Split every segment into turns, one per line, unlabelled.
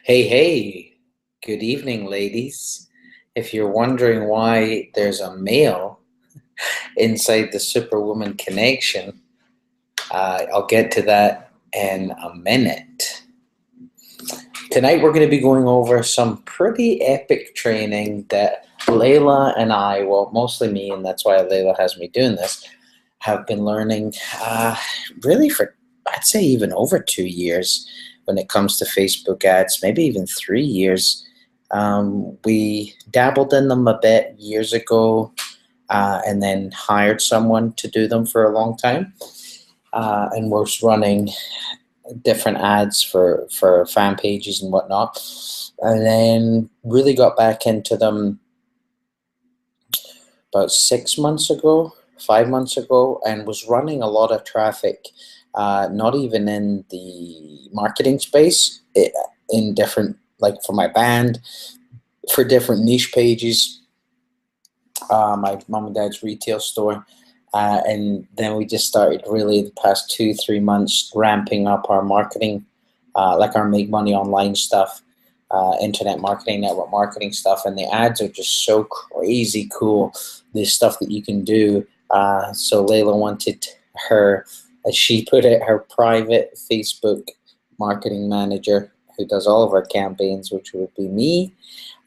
Hey, hey, good evening, ladies. If you're wondering why there's a male inside the Superwoman connection, I'll get to that in a minute. Tonight, we're going to be going over some pretty epic training that Layla and I, well, mostly me, and that's why Layla has me doing this, have been learning really for, I'd say, even over 2 years when it comes to Facebook ads, maybe even 3 years. We dabbled in them a bit years ago and then hired someone to do them for a long time and was running different ads for fan pages and whatnot, and then really got back into them about 6 months ago, 5 months ago, and was running a lot of traffic, not even in the marketing space, in different, like for my band, for different niche pages, my mom and dad's retail store. And then we just started really the past 2-3 months ramping up our marketing, like our make money online stuff, internet marketing, network marketing stuff, and the ads are just so crazy cool. The stuff that you can do. So Layla wanted her, as she put it, her private Facebook marketing manager who does all of our campaigns, which would be me,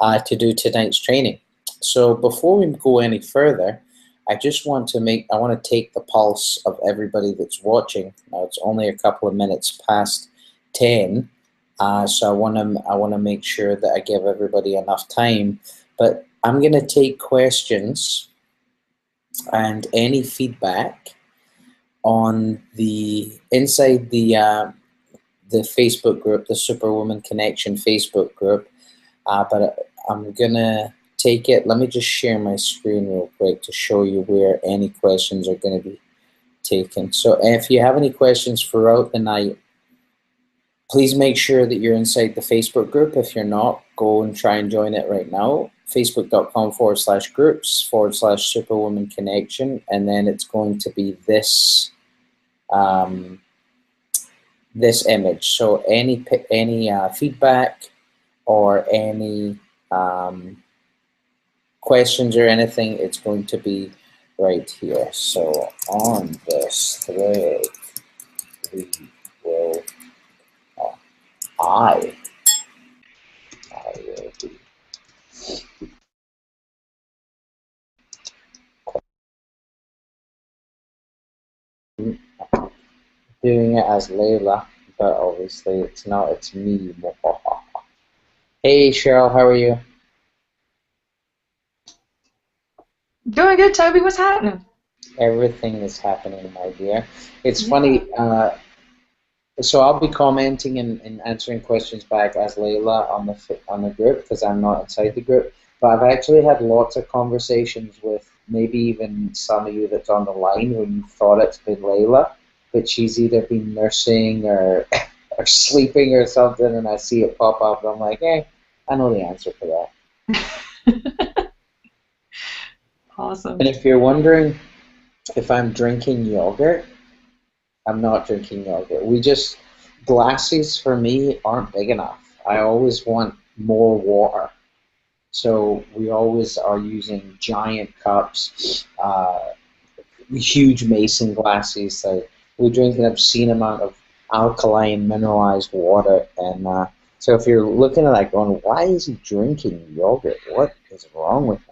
to do tonight's training. So before we go any further, I want to take the pulse of everybody that's watching. Now it's only a couple of minutes past 10, so I want to make sure that I give everybody enough time. But I'm going to take questions and any feedback on inside the Facebook group, the Superwoman Connection Facebook group. But I'm gonna take it. Let me just share my screen real quick to show you where any questions are going to be taken. So if you have any questions throughout the night, please make sure that you're inside the Facebook group. If you're not, go and try and join it right now. Facebook.com/groups/Superwoman Connection, and then it's going to be this this image. So any feedback or any questions or anything, it's going to be right here. So on this thread, we will, I will be doing it as Layla, but obviously it's not, it's me. Hey Cheryl, how are you?
Doing good, Toby. What's happening?
Everything is happening, my dear. It's funny, so I'll be commenting and answering questions back as Layla on the group because I'm not inside the group. But I've actually had lots of conversations with maybe even some of you that's on the line when you thought it's been Layla, but she's either been nursing or or sleeping or something, and I see it pop up, and I'm like, hey, I know the answer for that.
Awesome.
And if you're wondering if I'm drinking yogurt, I'm not drinking yogurt. Glasses for me aren't big enough. I always want more water. So we always are using giant cups, huge mason glasses. So we drink an obscene amount of alkaline mineralized water. And so if you're looking at that going, why is he drinking yogurt? What is wrong with him?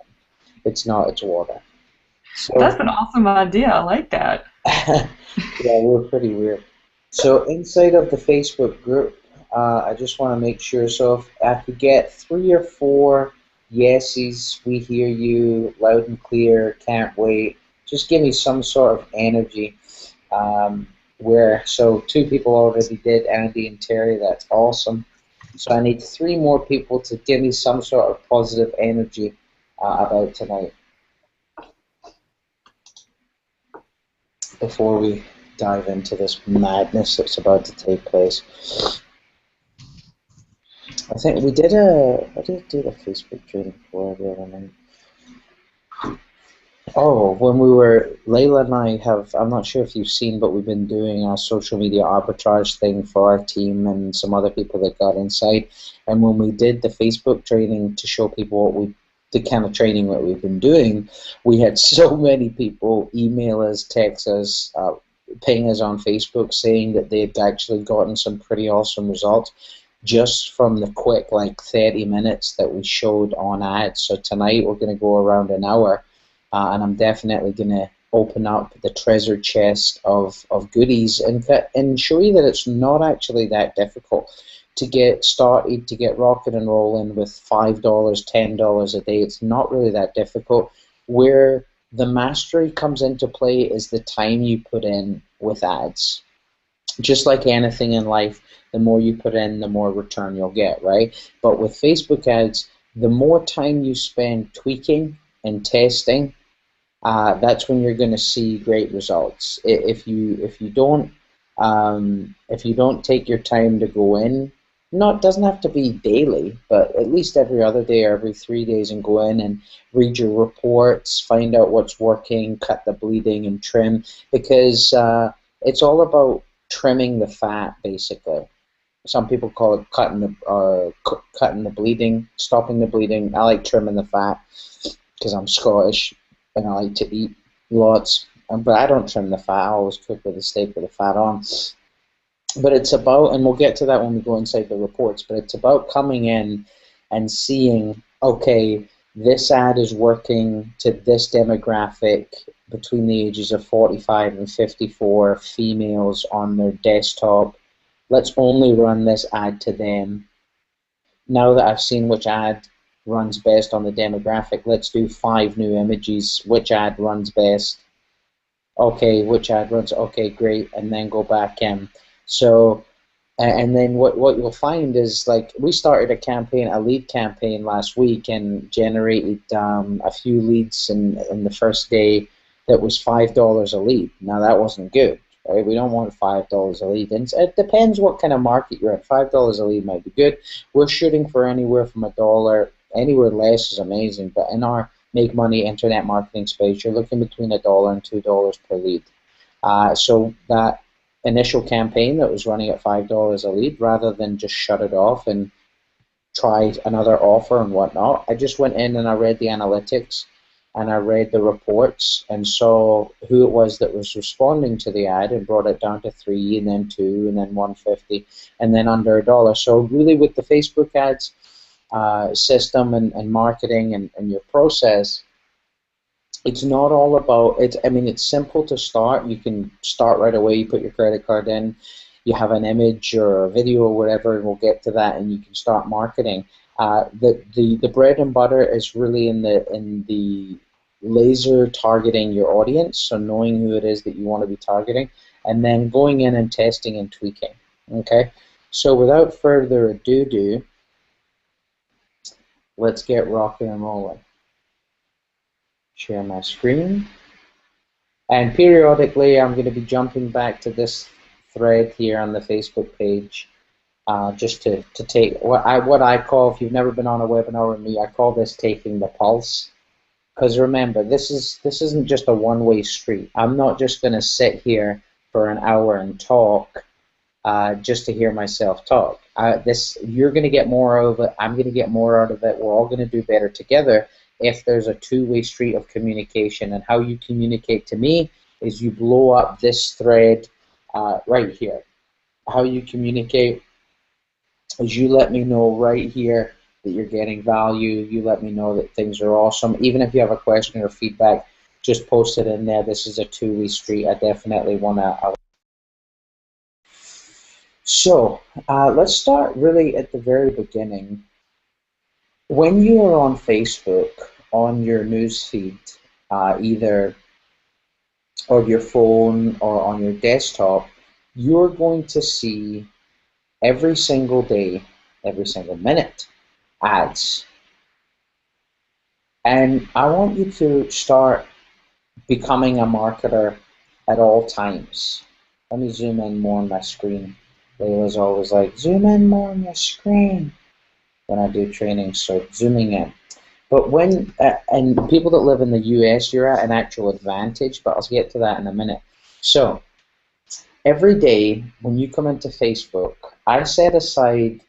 It's not, it's water. So,
that's an awesome idea. I like that.
yeah, we're pretty weird. So inside of the Facebook group, I just want to make sure. So if I could get 3 or 4 yeses, we hear you loud and clear, can't wait. Just give me some sort of energy. So 2 people already did, Andy and Terry. That's awesome. So I need 3 more people to give me some sort of positive energy about tonight before we dive into this madness that's about to take place. I think we did I did do the Facebook training for the other night. Oh, when we were, Layla and I have, I'm not sure if you've seen, but we've been doing a social media arbitrage thing for our team and some other people that got inside. And when we did the Facebook training to show people the kind of training that we've been doing, we had so many people email us, text us, ping us on Facebook saying that they'd actually gotten some pretty awesome results just from the quick, like 30 minutes that we showed on ads. So tonight we're going to go around an hour, and I'm definitely going to open up the treasure chest of goodies and show you that it's not actually that difficult to get started, to get rocking and rolling with $5, $10 a day. It's not really that difficult. Where the mastery comes into play is the time you put in with ads. Just like anything in life, the more you put in, the more return you'll get, right? But with Facebook ads, the more time you spend tweaking and testing, that's when you're going to see great results. If you don't take your time to go in, not doesn't have to be daily, but at least every other day or every 3 days, and go in and read your reports, find out what's working, cut the bleeding, and trim, because it's all about trimming the fat, basically. Some people call it cutting the bleeding, stopping the bleeding. I like trimming the fat because I'm Scottish and I like to eat lots. But I don't trim the fat. I always cook with a steak with the fat on. But it's about, and we'll get to that when we go inside the reports, but it's about coming in and seeing, okay, this ad is working to this demographic between the ages of 45 and 54, females on their desktop. Let's only run this ad to them. Now that I've seen which ad runs best on the demographic, let's do 5 new images. Which ad runs best? Okay, which ad runs? Okay, great, and then go back in. So, and then what you'll find is, like, we started a lead campaign last week and generated a few leads in the first day that was $5 a lead. Now that wasn't good, right? We don't want $5 a lead. And it depends what kind of market you're in. $5 a lead might be good. We're shooting for anywhere from $1. Anywhere less is amazing. But in our make money internet marketing space, you're looking between $1 and $2 per lead. So that initial campaign that was running at $5 a lead, rather than just shut it off and try another offer and whatnot, I just went in and I read the analytics and I read the reports and saw who it was that was responding to the ad and brought it down to 3 and then 2 and then 150 and then under $1. So really, with the Facebook ads system and marketing and your process, it's not all about it. I mean, it's simple to start. You can start right away. You put your credit card in, you have an image or a video or whatever, and we'll get to that, and you can start marketing. The bread and butter is really in the laser targeting your audience, so knowing who it is that you want to be targeting, and then going in and testing and tweaking. Okay, so without further ado, let's get rocking and rolling. Share my screen. And periodically, I'm going to be jumping back to this thread here on the Facebook page, just to take what I call, if you've never been on a webinar with me, I call this taking the pulse. Because remember, this isn't just a one-way street. I'm not just going to sit here for an hour and talk just to hear myself talk. You're going to get more out of it. I'm going to get more out of it. We're all going to do better together if there's a two-way street of communication. And how you communicate to me is you blow up this thread right here. How you communicate is you let me know right here that you're getting value. You let me know that things are awesome. Even if you have a question or feedback, just post it in there. This is a two-way street. I definitely want to. So let's start really at the very beginning. When you are on Facebook, on your news feed, either on your phone or on your desktop, you're going to see every single day, every single minute, ads. And I want you to start becoming a marketer at all times. Let me zoom in more on my screen. Layla's always like, zoom in more on your screen when I do training, so zooming in. But when, and people that live in the US, you're at an actual advantage, but I'll get to that in a minute. So, every day when you come into Facebook, I set aside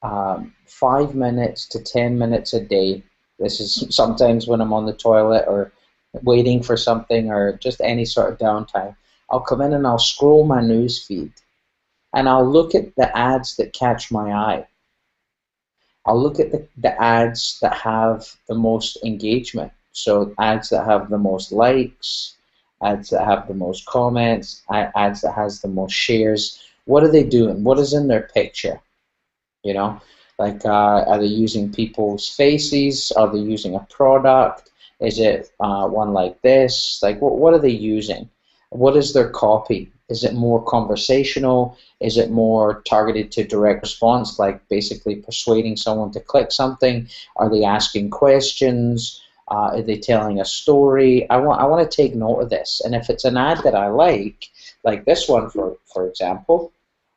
5 minutes to 10 minutes a day. This is sometimes when I'm on the toilet or waiting for something or just any sort of downtime. I'll come in and I'll scroll my news feed and I'll look at the ads that catch my eye. I'll look at the ads that have the most engagement. So ads that have the most likes, ads that have the most comments, ads that has the most shares. What are they doing? What is in their picture? You know, like are they using people's faces? Are they using a product? Is it one like this? Like what are they using? What is their copy? Is it more conversational? Is it more targeted to direct response, like basically persuading someone to click something? Are they asking questions? Are they telling a story? I want to take note of this, and if it's an ad that I like this one for example,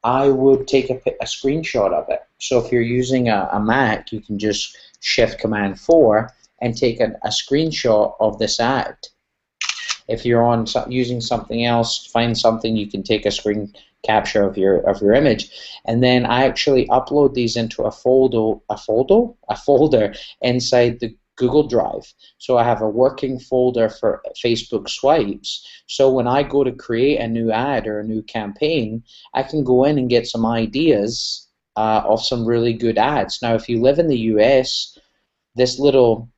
I would take a screenshot of it. So if you're using a Mac, you can just Shift Command 4 and take a screenshot of this ad. If you're on using something else, find something, you can take a screen capture of your image, and then I actually upload these into a folder inside the Google Drive. So I have a working folder for Facebook swipes. So when I go to create a new ad or a new campaign, I can go in and get some ideas of some really good ads. Now, if you live in the US, this little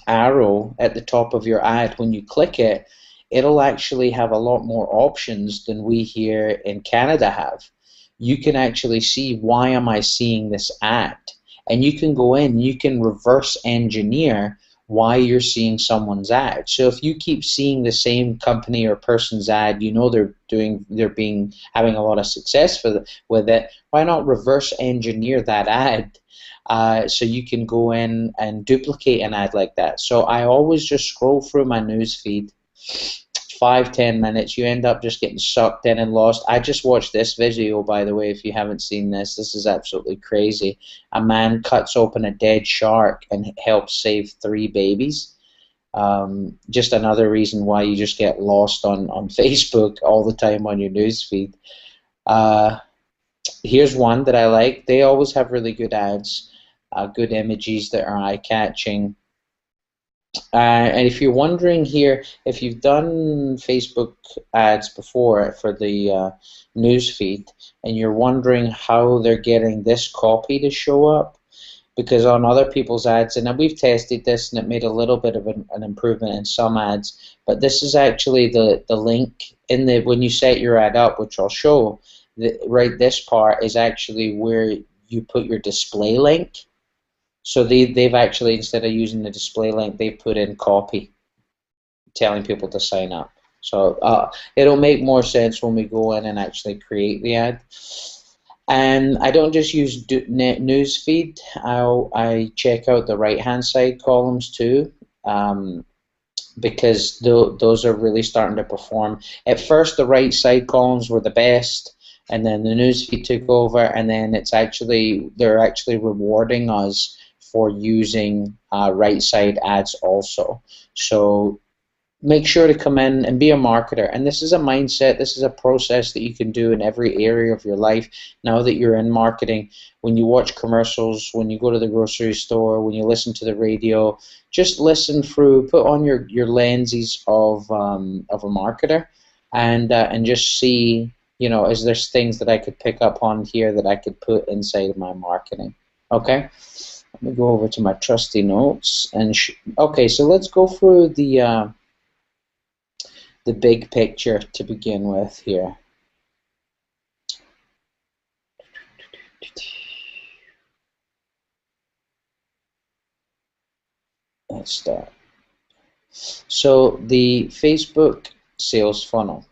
arrow at the top of your ad, when you click it, it'll actually have a lot more options than we here in Canada have. You can actually see, why am I seeing this ad? And you can go in, you can reverse engineer why you're seeing someone's ad. So if you keep seeing the same company or person's ad, you know they're having a lot of success with it. Why not reverse engineer that ad? So you can go in and duplicate an ad like that. So I always just scroll through my news feed, 5-10 minutes. You end up just getting sucked in and lost. I just watched this video, by the way. If you haven't seen this, this is absolutely crazy. A man cuts open a dead shark and helps save 3 babies. Just another reason why you just get lost on Facebook all the time on your news feed. Here's one that I like. They always have really good ads, good images that are eye-catching. And if you're wondering here, if you've done Facebook ads before for the news feed, and you're wondering how they're getting this copy to show up, because on other people's ads, and we've tested this and it made a little bit of an improvement in some ads, but this is actually the link in the, when you set your ad up, which I'll show, right, this part is actually where you put your display link. So they've actually, instead of using the display link, they put in copy, telling people to sign up. So it'll make more sense when we go in and actually create the ad. And I don't just use newsfeed. I check out the right-hand side columns too, because those are really starting to perform. At first, the right side columns were the best, and then the newsfeed took over, and then they're actually rewarding us for using right side ads also. So make sure to come in and be a marketer. And this is a mindset, this is a process that you can do in every area of your life now that you're in marketing. When you watch commercials, when you go to the grocery store, when you listen to the radio, just listen through, put on your lenses of a marketer, and just see, you know, is there things that I could pick up on here that I could put inside of my marketing. Okay? Let me go over to my trusty notes. Okay, so let's go through the big picture to begin with here. Let's start. So the Facebook sales funnel.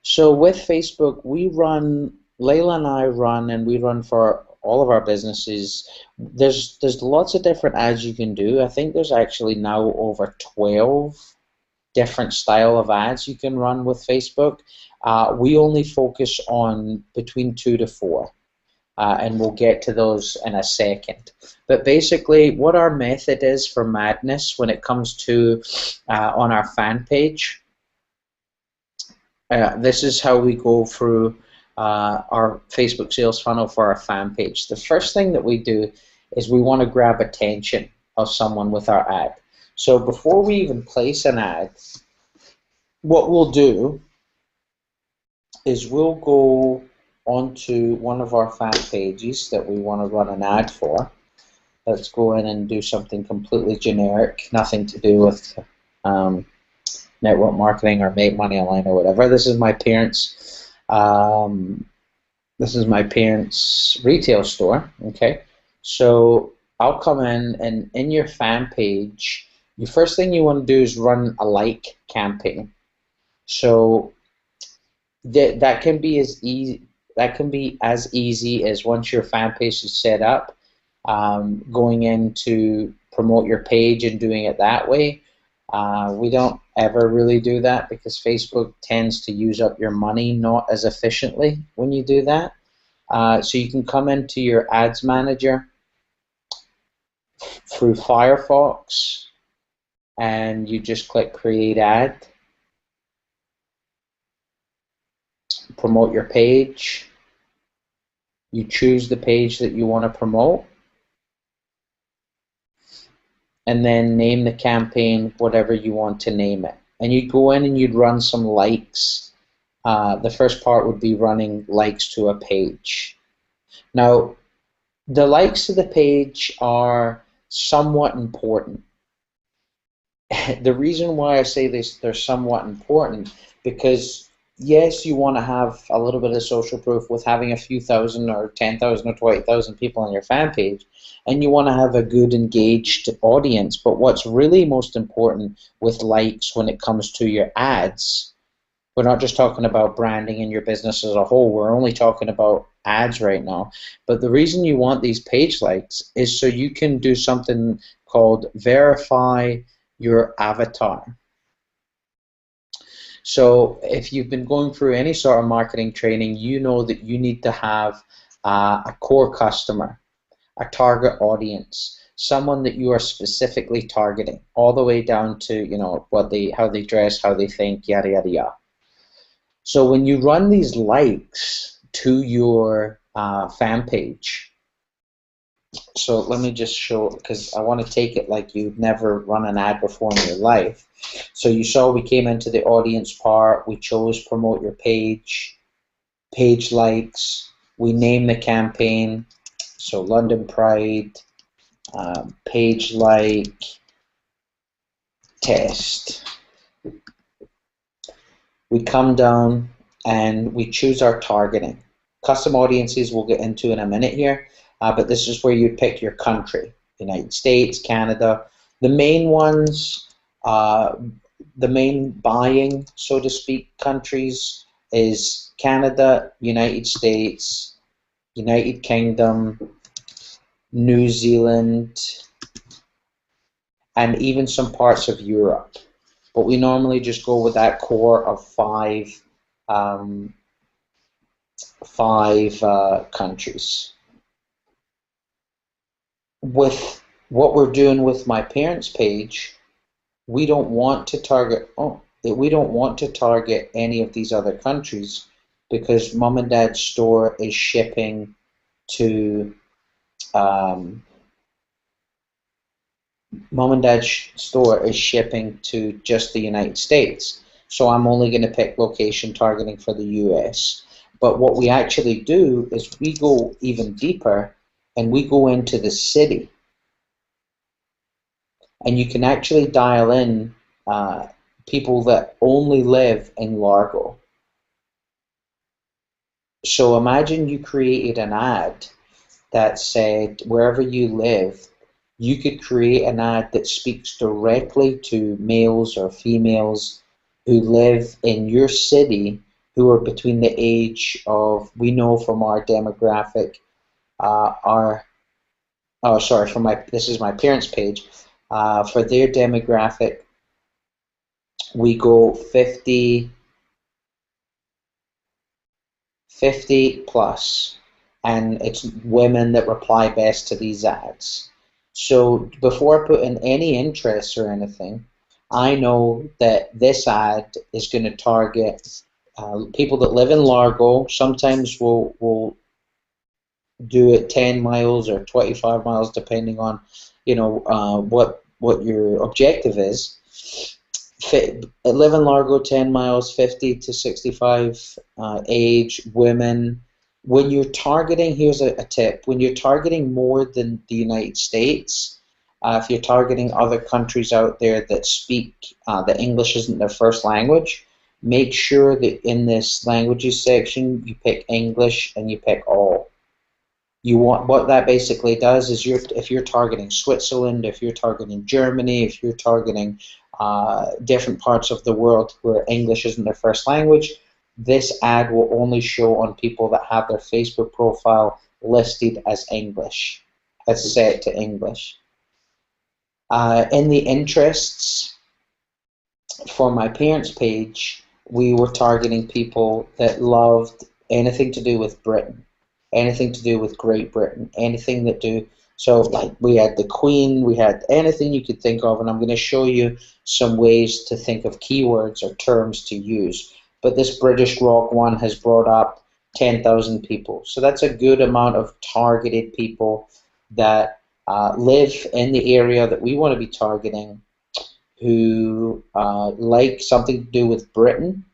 So with Facebook, Layla and I run, and we run for all of our businesses. There's lots of different ads you can do. I think there's actually now over 12 different style of ads you can run with Facebook. We only focus on between 2 to 4. and we'll get to those in a second. But basically, what our method is for madness when it comes to on our fan page, this is how we go through our Facebook sales funnel for our fan page. The first thing that we do is we want to grab attention of someone with our ad. So before we even place an ad, what we'll do is we'll go onto one of our fan pages that we want to run an ad for. Let's go in and do something completely generic, nothing to do with network marketing or make money online or whatever. This is my parents' retail store. Okay, so I'll come in, and in your fan page, the first thing you want to do is run a like campaign. So that can be as easy. That can be as easy as once your fan page is set up, going in to promote your page and doing it that way. We don't ever really do that because Facebook tends to use up your money not as efficiently when you do that. So you can come into your ads manager through Firefox, and you just click create ad, promote your page, you choose the page that you want to promote, and then name the campaign whatever you want to name it. And you'd go in and you'd run some likes. The first part would be running likes to a page. Now, the likes to the page are somewhat important. The reason why I say they're somewhat important, because yes, you want to have a little bit of social proof with having a few thousand or 10,000 or 20,000 people on your fan page, and you want to have a good engaged audience. But what's really most important with likes when it comes to your ads, we're not just talking about branding in your business as a whole, we're only talking about ads right now. But the reason you want these page likes is so you can do something called verify your avatar. So if you've been going through any sort of marketing training, you know that you need to have a core customer, a target audience, someone that you are specifically targeting, all the way down to, you know, how they dress, how they think, yada yada yada. So when you run these likes to your fan page, so let me just show, because I want to take it like you've never run an ad before in your life. So you saw we came into the audience part, we chose promote your page, page likes, we name the campaign, so London Pride, page like, test. We come down and we choose our targeting. Custom audiences we'll get into in a minute here, but this is where you pick your country, United States, Canada. The main ones, the main buying, so to speak, countries is Canada, United States, United Kingdom, New Zealand, and even some parts of Europe. But we normally just go with that core of five countries. With what we're doing with my parents' page, we don't want to target any of these other countries because mom and dad's store is shipping to just the United States. So I'm only going to pick location targeting for the US. But what we actually do is we go even deeper and we go into the city. And you can actually dial in people that only live in Largo. So imagine you created an ad that said wherever you live, you could create an ad that speaks directly to males or females who live in your city who are between the age of, we know from our demographic, this is my parents' page. For their demographic, we go 50 plus. and it's women that reply best to these ads. So before I put in any interest or anything, I know that this ad is going to target people that live in Largo. Sometimes we'll do it 10 miles or 25 miles, depending on, what your objective is. Live in Largo, 10 miles, 50 to 65 age, women. When you're targeting, here's a tip, when you're targeting more than the United States, if you're targeting other countries out there that speak, that English isn't their first language, make sure that in this languages section you pick English and you pick all. You want, what that basically does is if you're targeting Switzerland, if you're targeting Germany, if you're targeting different parts of the world where English isn't their first language, this ad will only show on people that have their Facebook profile listed as English. It's set to English. In the interests, for my parents' page, we were targeting people that loved anything to do with Britain, anything to do with Great Britain, anything that do, so like we had the Queen, we had anything you could think of, and I'm going to show you some ways to think of keywords or terms to use. But this British rock one has brought up 10,000 people. So that's a good amount of targeted people that live in the area that we want to be targeting, who like something to do with Britain.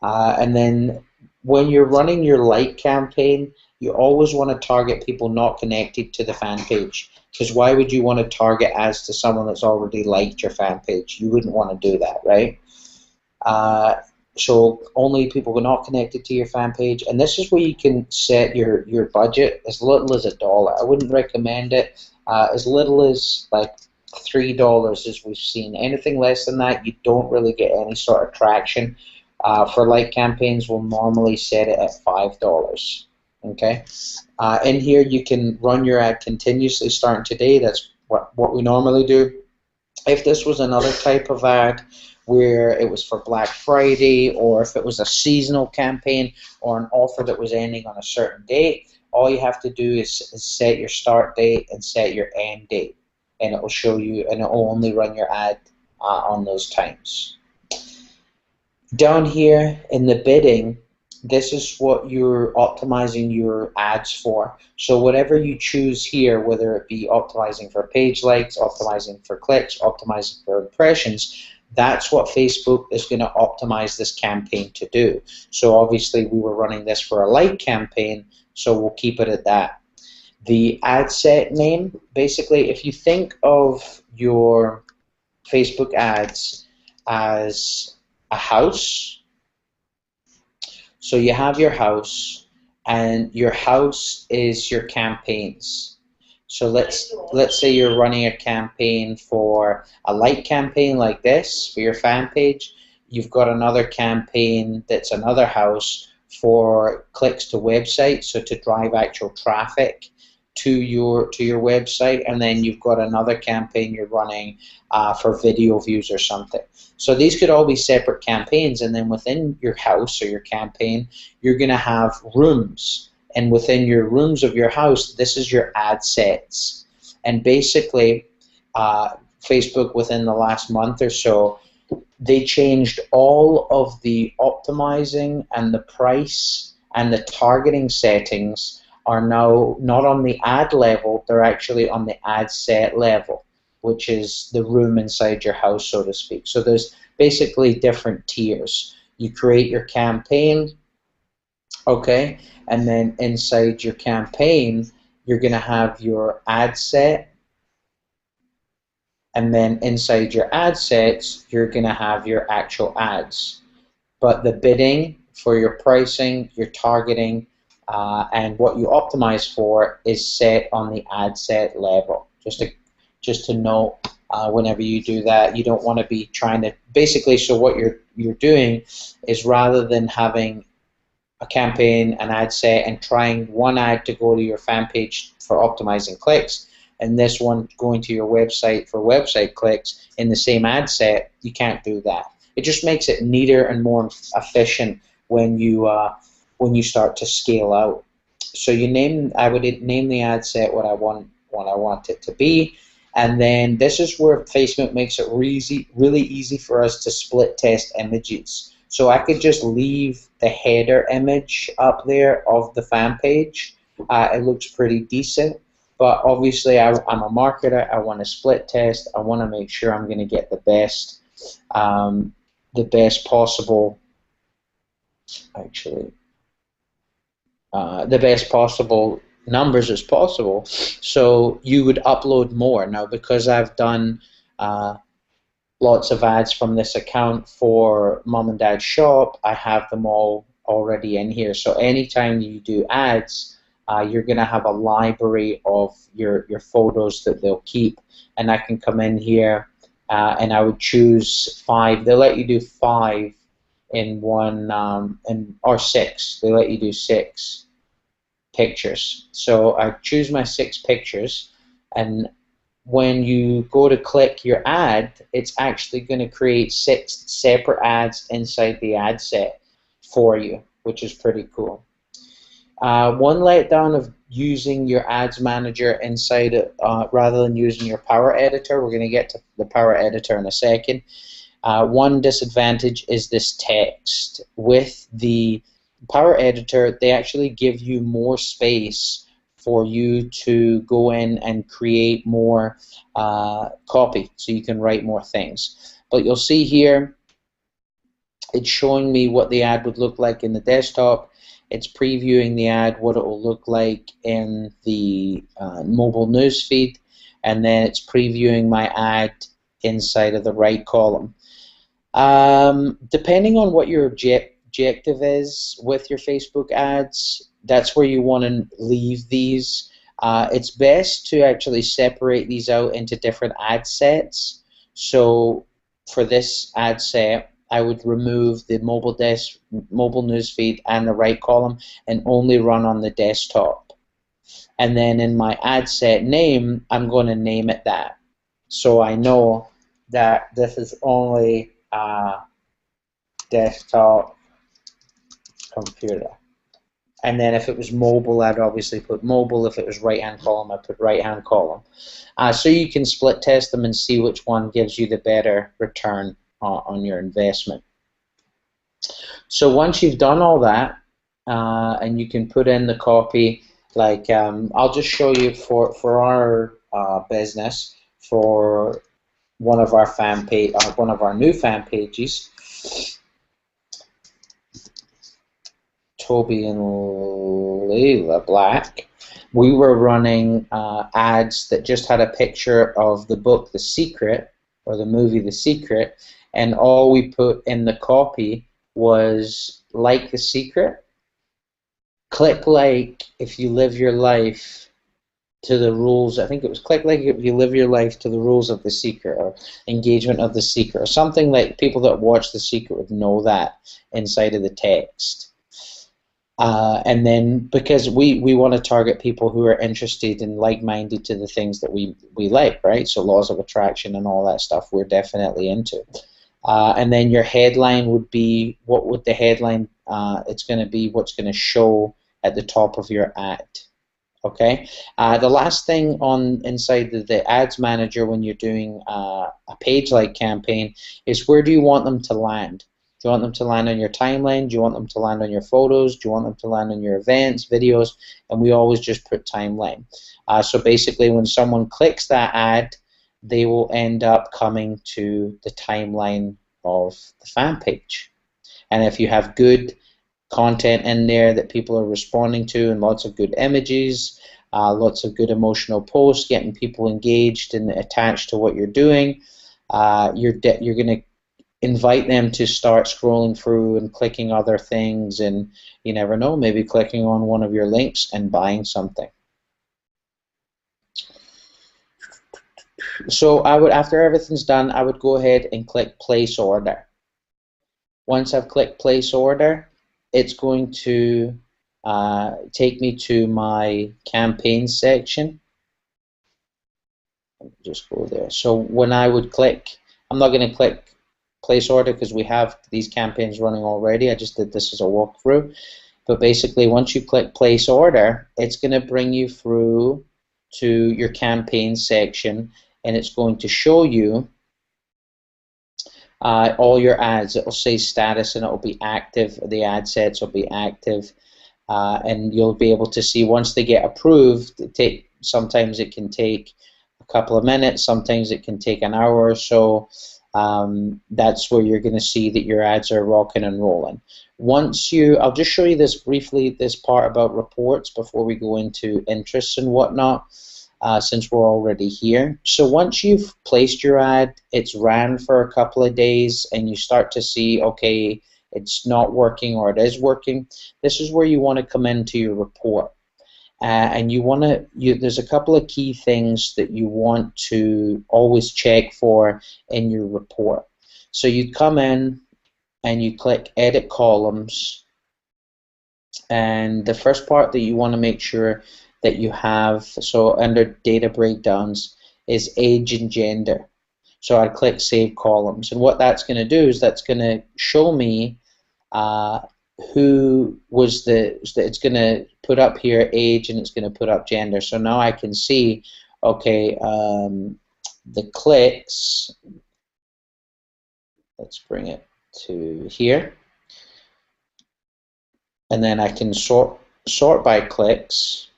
And then when you're running your like campaign, you always want to target people not connected to the fan page, because why would you want to target ads to someone that's already liked your fan page? You wouldn't want to do that, right? So only people who are not connected to your fan page, and this is where you can set your budget as little as $1. I wouldn't recommend it. As little as like $3, as we've seen. Anything less than that, you don't really get any sort of traction. For like campaigns, we'll normally set it at $5. Okay. In here, you can run your ad continuously starting today. That's what we normally do. If this was another type of ad where it was for Black Friday, or if it was a seasonal campaign or an offer that was ending on a certain date, all you have to do is set your start date and set your end date, and it will show you, and it will only run your ad on those times. Down here in the bidding, this is what you're optimizing your ads for. So whatever you choose here, whether it be optimizing for page likes, optimizing for clicks, optimizing for impressions, that's what Facebook is going to optimize this campaign to do. So obviously we were running this for a like campaign, so we'll keep it at that. The ad set name, basically, if you think of your Facebook ads as a house, so you have your house, and your house is your campaigns. So let's say you're running a campaign for a like campaign like this for your fan page. You've got another campaign that's another house for clicks to website, so to drive actual traffic to your website, and then you've got another campaign you're running for video views or something. So these could all be separate campaigns, and then within your house or your campaign, you're going to have rooms, and within your rooms of your house, this is your ad sets. And basically, Facebook within the last month or so, they changed all of the optimizing and the price and the targeting settings are now not on the ad level, they're actually on the ad set level, which is the room inside your house, so to speak. So there's basically different tiers. You create your campaign, okay, and then inside your campaign, you're going to have your ad set, and then inside your ad sets, you're going to have your actual ads. But the bidding for your pricing, your targeting, and what you optimize for is set on the ad set level. Just to note, whenever you do that, you don't want to be trying to basically. So what you're doing is, rather than having a campaign, an ad set, and trying one ad to go to your fan page for optimizing clicks, and this one going to your website for website clicks in the same ad set, you can't do that. It just makes it neater and more efficient when you start to scale out. So I would name the ad set what I want it to be, and then this is where Facebook makes it really easy for us to split test images. So I could just leave the header image up there of the fan page. It looks pretty decent, but obviously I'm a marketer. I want to split test. I want to make sure I'm going to get the best possible, actually. The best possible numbers as possible. So you would upload more. Now, because I've done lots of ads from this account for Mom and Dad's shop, I have them all already in here. So anytime you do ads, you're going to have a library of your photos that they'll keep. And I can come in here and I would choose 5. They'll let you do 5 in one, or 6. They let you do 6 pictures. So I choose my 6 pictures, and when you go to click your ad, it's actually going to create 6 separate ads inside the ad set for you, which is pretty cool. One letdown of using your ads manager inside it rather than using your power editor. We're going to get to the power editor in a second. One disadvantage is this text. With the Power Editor, they actually give you more space for you to go in and create more copy, so you can write more things. But you'll see here, it's showing me what the ad would look like in the desktop. It's previewing the ad, what it will look like in the mobile news feed, and then it's previewing my ad inside of the right column. Depending on what your objective is with your Facebook ads, that's where you want to leave these. It's best to actually separate these out into different ad sets. So for this ad set, I would remove the mobile news feed and the right column and only run on the desktop. And then in my ad set name, I'm going to name it that. So I know that this is only desktop computer. And then if it was mobile, I'd obviously put mobile. If it was right-hand column, I'd put right-hand column. So you can split test them and see which one gives you the better return on your investment. So once you've done all that, and you can put in the copy, like I'll just show you for our business, for one of our new fan pages, Toby and Layla Black. We were running ads that just had a picture of the book The Secret, or the movie The Secret, and all we put in the copy was like The Secret. Click like if you live your life to the rules. I think it was click like if you live your life to the rules of The Secret, or engagement of The Secret, or something like people that watch The Secret would know that inside of the text. And then because we want to target people who are interested and like-minded to the things that we like, right? So laws of attraction and all that stuff we're definitely into. And then your headline would be, what would the headline, it's going to be what's going to show at the top of your ad. Okay. The last thing on inside the ads manager when you're doing a page-like campaign is, where do you want them to land? Do you want them to land on your timeline? Do you want them to land on your photos? Do you want them to land on your events, videos? And we always just put timeline. So basically when someone clicks that ad, they will end up coming to the timeline of the fan page. And if you have good content in there that people are responding to, and lots of good images, lots of good emotional posts, getting people engaged and attached to what you're doing, you're going to invite them to start scrolling through and clicking other things, and you never know, maybe clicking on one of your links and buying something. So I would, after everything's done, I would go ahead and click place order. Once I've clicked place order, it's going to take me to my campaign section. Just go there. So when I would click, I'm not going to click place order because we have these campaigns running already. I just did this as a walkthrough. But basically, once you click place order, it's going to bring you through to your campaign section, and it's going to show you all your ads. It will say status, and it will be active. The ad sets will be active, and you'll be able to see once they get approved. Sometimes it can take a couple of minutes. Sometimes it can take an hour or so. That's where you're going to see that your ads are rocking and rolling. I'll just show you this briefly, this part about reports before we go into interests and whatnot, since we're already here. So once you've placed your ad, it's ran for a couple of days, and you start to see, okay, it's not working or it is working. This is where you want to come into your report. And there's a couple of key things that you want to always check for in your report. So you come in and you click Edit Columns, and the first part that you want to make sure that you have, so under Data Breakdowns, is age and gender. So I click Save Columns, and what that's going to do is that's going to show me it's going to put up here age, and it's going to put up gender. So now I can see, okay, the clicks, let's bring it to here, and then I can sort by clicks.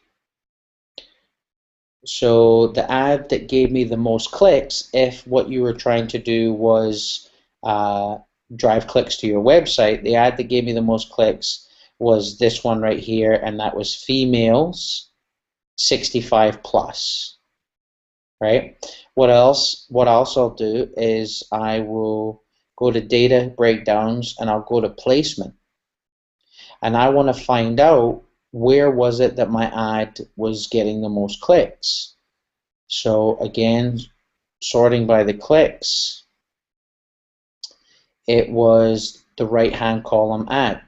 So the ad that gave me the most clicks, if what you were trying to do was drive clicks to your website, the ad that gave me the most clicks was this one right here, and that was females 65 plus, right? What else I'll do is I will go to Data Breakdowns, and I'll go to Placement, and I want to find out where was it that my ad was getting the most clicks. So again, sorting by the clicks, it was the right-hand column ad.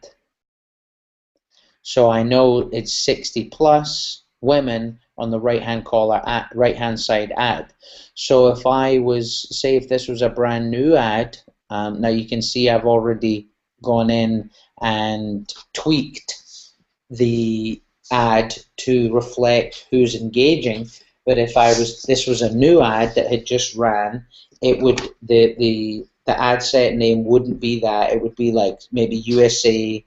So I know it's 60 plus women on the right-hand side ad. So if if this was a brand new ad, now you can see I've already gone in and tweaked the ad to reflect who's engaging. But if this was a new ad that had just ran, it would the ad set name wouldn't be that. It would be like maybe USA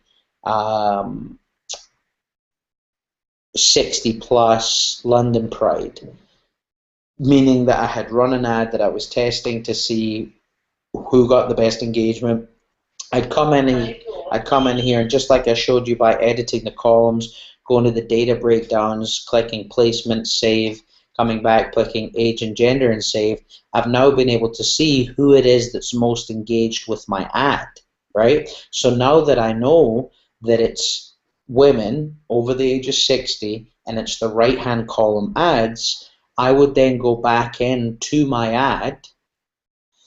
60 plus London Pride, meaning that I had run an ad that I was testing to see who got the best engagement. I'd come in here, and just like I showed you by editing the columns, going to the Data Breakdowns, clicking Placement, Save, coming back, clicking Age and Gender, and Save, I've now been able to see who it is that's most engaged with my ad, right? So now that I know that it's women over the age of 60 and it's the right-hand column ads, I would then go back into my ad.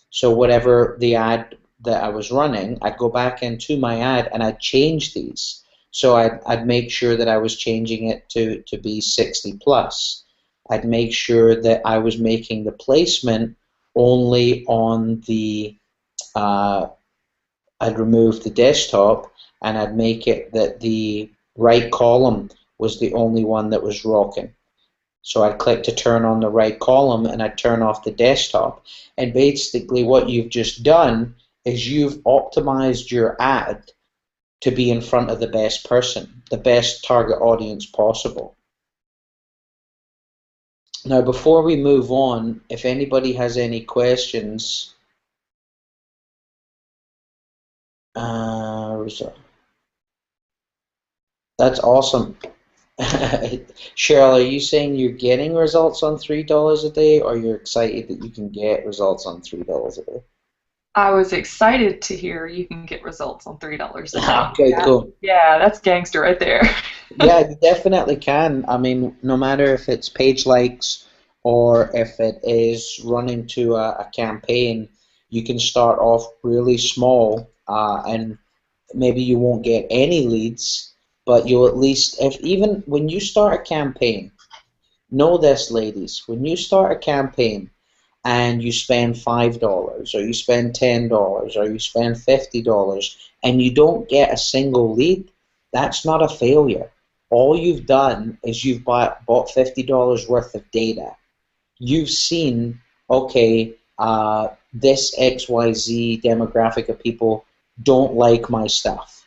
So whatever the ad that I was running, I'd go back into my ad and I'd change these. So I'd make sure that I was changing it to be 60 plus. I'd make sure that I was making the placement only on the, I'd remove the desktop, and I'd make it that the right column was the only one that was rocking. So I'd click to turn on the right column, and I'd turn off the desktop. And basically what you've just done is you've optimized your ad to be in front of the best person, the best target audience possible. Now, before we move on, if anybody has any questions, that's awesome. Cheryl, are you saying you're getting results on $3 a day, or you're excited that you can get results on $3 a day?
I was excited to hear you can get results on $3 a day.
Okay, cool.
Yeah, that's gangster right there.
Yeah, you definitely can. I mean, no matter if it's page likes or if it is running to a campaign, you can start off really small, and maybe you won't get any leads, but you'll at least, even when you start a campaign, know this, ladies, when you start a campaign and you spend $5 or you spend $10 or you spend $50 and you don't get a single lead, That's not a failure. All you've done is you've bought $50 worth of data. You've seen, okay, this XYZ demographic of people don't like my stuff,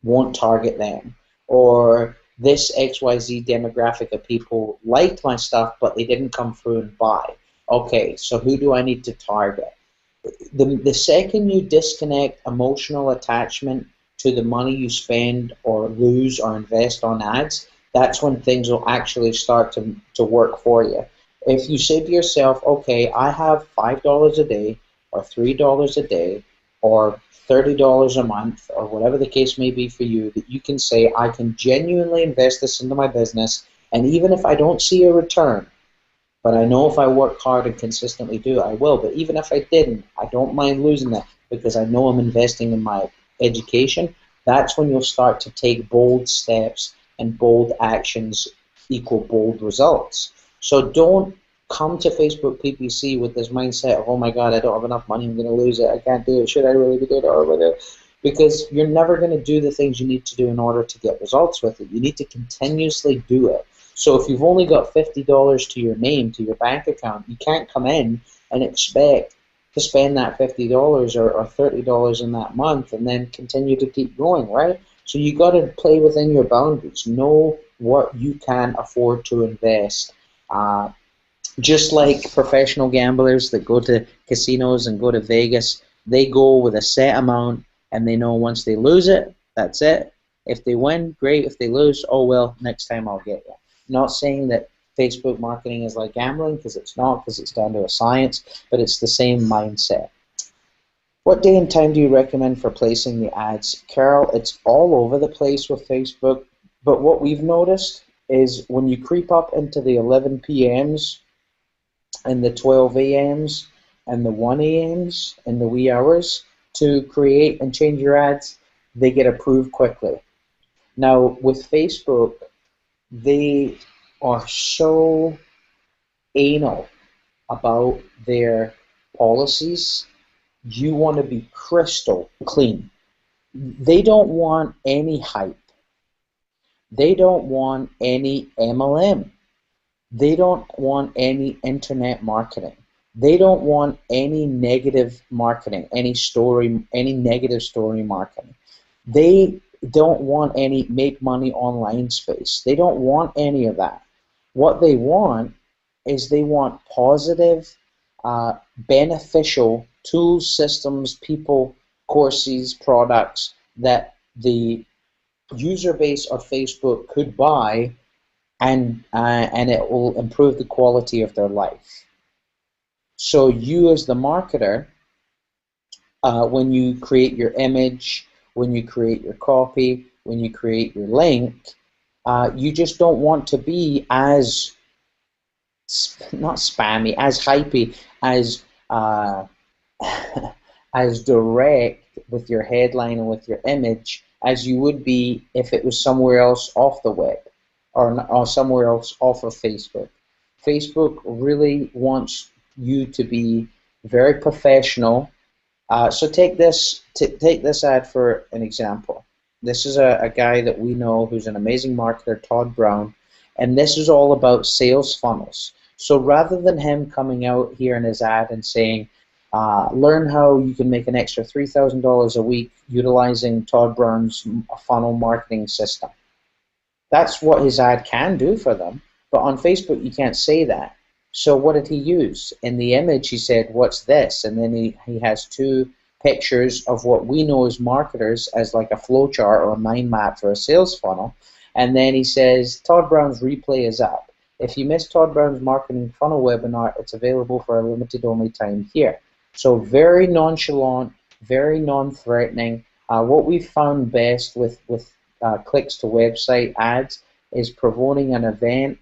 won't target them. Or this XYZ demographic of people liked my stuff, but they didn't come through and buy. Okay, so who do I need to target? The second you disconnect emotional attachment to the money you spend or lose or invest on ads, that's when things will actually start to work for you. If you say to yourself, okay, I have $5 a day or $3 a day or $30 a month or whatever the case may be for you, that you can say, I can genuinely invest this into my business, and even if I don't see a return, but I know if I work hard and consistently do it, I will. But even if I didn't, I don't mind losing that because I know I'm investing in my education. That's when you'll start to take bold steps, and bold actions equal bold results. So don't come to Facebook PPC with this mindset of, oh my God, I don't have enough money, I'm going to lose it, I can't do it, should I really be doing it, or whatever. Because you're never going to do the things you need to do in order to get results with it. You need to continuously do it. So if you've only got $50 to your name, to your bank account, you can't come in and expect to spend that $50 or $30 in that month and then continue to keep going, right? So you got to play within your boundaries. Know what you can afford to invest. Just like professional gamblers that go to casinos and go to Vegas, they go with a set amount and they know once they lose it, that's it. If they win, great. If they lose, oh well, next time I'll get you. Not saying that Facebook marketing is like gambling, because it's not, because it's down to a science, but it's the same mindset. What day and time do you recommend for placing the ads? Carol, it's all over the place with Facebook, but what we've noticed is when you creep up into the 11 p.m.s and the 12 a.m.s and the 1 a.m.s and the wee hours to create and change your ads, they get approved quickly. Now, with Facebook, they are so anal about their policies. You want to be crystal clean. They don't want any hype. They don't want any MLM. They don't want any internet marketing. They don't want any negative marketing, any negative story marketing. They don't want any make money online space. They don't want any of that. What they want is they want positive, beneficial tools, systems, people, courses, products that the user base of Facebook could buy, and it will improve the quality of their life. So you as the marketer, when you create your image, when you create your copy, when you create your link, you just don't want to be as, not spammy, as hypey, as as direct with your headline and with your image as you would be if it was somewhere else off the web, or somewhere else off of Facebook. Facebook really wants you to be very professional. So take this ad for an example. This is a guy that we know who's an amazing marketer, Todd Brown, and this is all about sales funnels. So rather than him coming out here in his ad and saying, learn how you can make an extra $3,000 a week utilizing Todd Brown's funnel marketing system. That's what his ad can do for them, but on Facebook you can't say that. So what did he use? In the image he said, what's this? And then he has two pictures of what we know as marketers as like a flow chart or a mind map for a sales funnel. And then he says, Todd Brown's replay is up. If you missed Todd Brown's marketing funnel webinar, it's available for a limited only time here. So very nonchalant, very non-threatening. What we found best with clicks to website ads is promoting an event,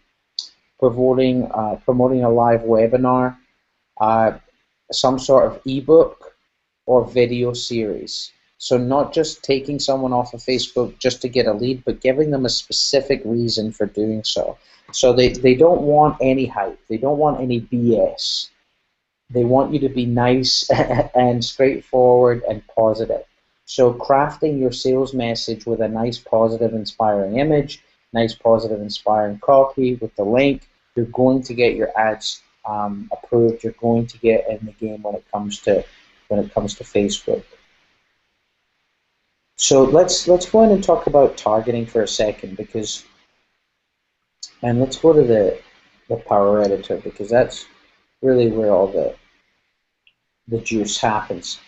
promoting a live webinar, some sort of ebook or video series. So not just taking someone off of Facebook just to get a lead, but giving them a specific reason for doing so. So they don't want any hype. They don't want any BS. They want you to be nice and straightforward and positive. So crafting your sales message with a nice, positive, inspiring image, nice, positive, inspiring copy with the link, you're going to get your ads approved. You're going to get in the game when it comes to Facebook. So let's go in and talk about targeting for a second, and let's go to the Power Editor, because that's really where all the juice happens.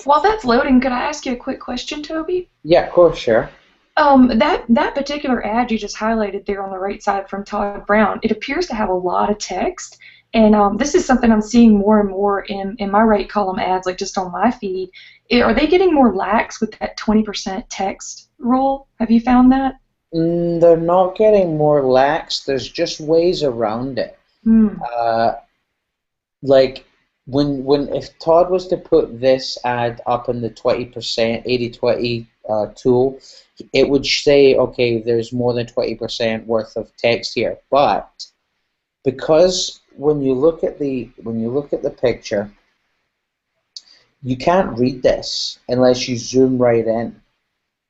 While that's loading, could I ask you a quick question, Toby?
Yeah, of course, sure.
That particular ad you just highlighted there on the right side from Todd Brown, it appears to have a lot of text, and this is something I'm seeing more and more in my right column ads, like just on my feed. Are they getting more lax with that 20% text rule? Have you found that?
They're not getting more lax. There's just ways around it. Like when if Todd was to put this ad up in the 20%, 80-20 tool, it would say, okay, there's more than 20% worth of text here. But because when you look at the picture, you can't read this unless you zoom right in.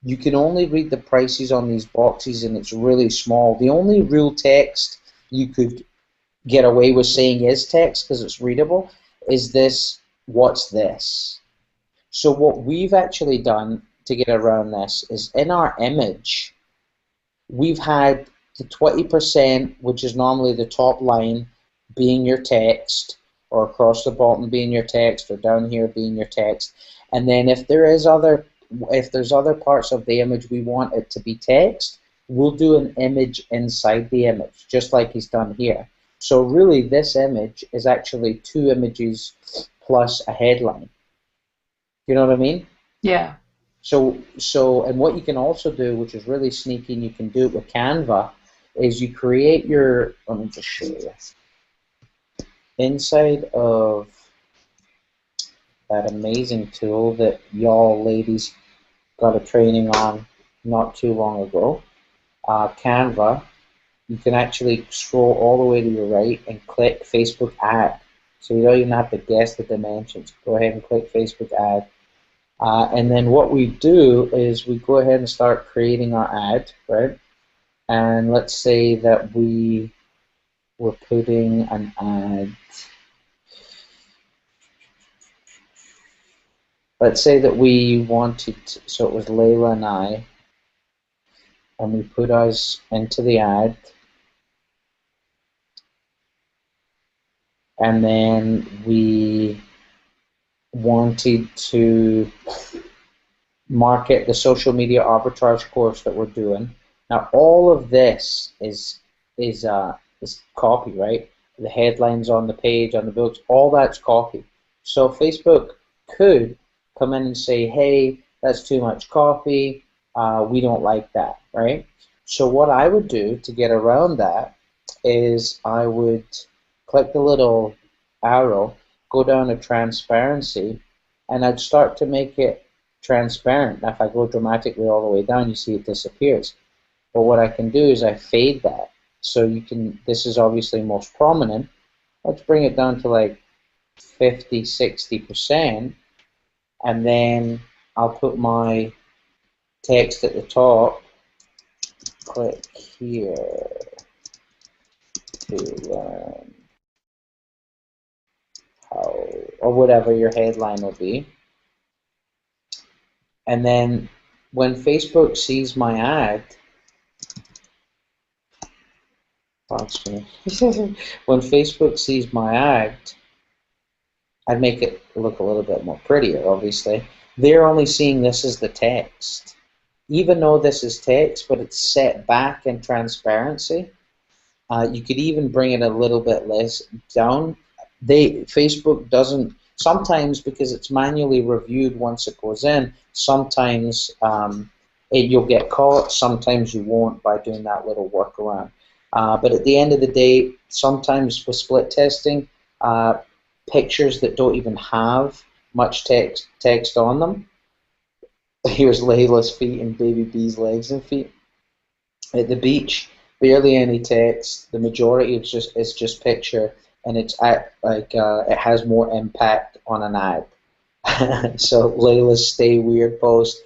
You can only read the prices on these boxes, and it's really small. The only real text you could get away with saying is text, because it's readable, is this, what's this? So what we've actually done to get around this is in our image, we've had the 20%, which is normally the top line, being your text, or across the bottom being your text, or down here being your text. And then if there's other parts of the image we want it to be text, we'll do an image inside the image, just like he's done here. So really, this image is actually 2 images plus a headline. You know what I mean?
Yeah.
So, and what you can also do, which is really sneaky, and you can do it with Canva, is you create your, let me just show you. Inside of that amazing tool that y'all ladies got a training on not too long ago, Canva, you can actually scroll all the way to your right and click Facebook ad. So you don't even have to guess the dimensions. Go ahead and click Facebook ad. And then what we do is we go ahead and start creating our ad, right? And let's say that we were putting an ad. Let's say that we wanted, so it was Layla and I, and we put us into the ad. And then we wanted to market the social media arbitrage course that we're doing. Now, all of this is copy, right? The headlines on the page, on the books, all that's copy. So Facebook could come in and say, hey, that's too much copy. We don't like that, right? So what I would do to get around that is I would click the little arrow, go down to transparency, and I'd start to make it transparent. Now, if I go dramatically all the way down, you see it disappears. But what I can do is I fade that. So you can, this is obviously most prominent. Let's bring it down to like 50, 60%, and then I'll put my text at the top. Click here to learn how, or whatever your headline will be. And then when Facebook sees my ad, when Facebook sees my ad, I'd make it look a little bit more prettier, obviously. They're only seeing this as the text. Even though this is text, but it's set back in transparency, you could even bring it a little bit less down. Facebook doesn't, sometimes because it's manually reviewed once it goes in, sometimes you'll get caught, sometimes you won't by doing that little workaround. But at the end of the day, sometimes with split testing, pictures that don't even have much text on them. Here's Layla's feet and Baby B's legs and feet. At the beach, barely any text. The majority is just picture, and it's it has more impact on an ad. So Layla's Stay Weird post,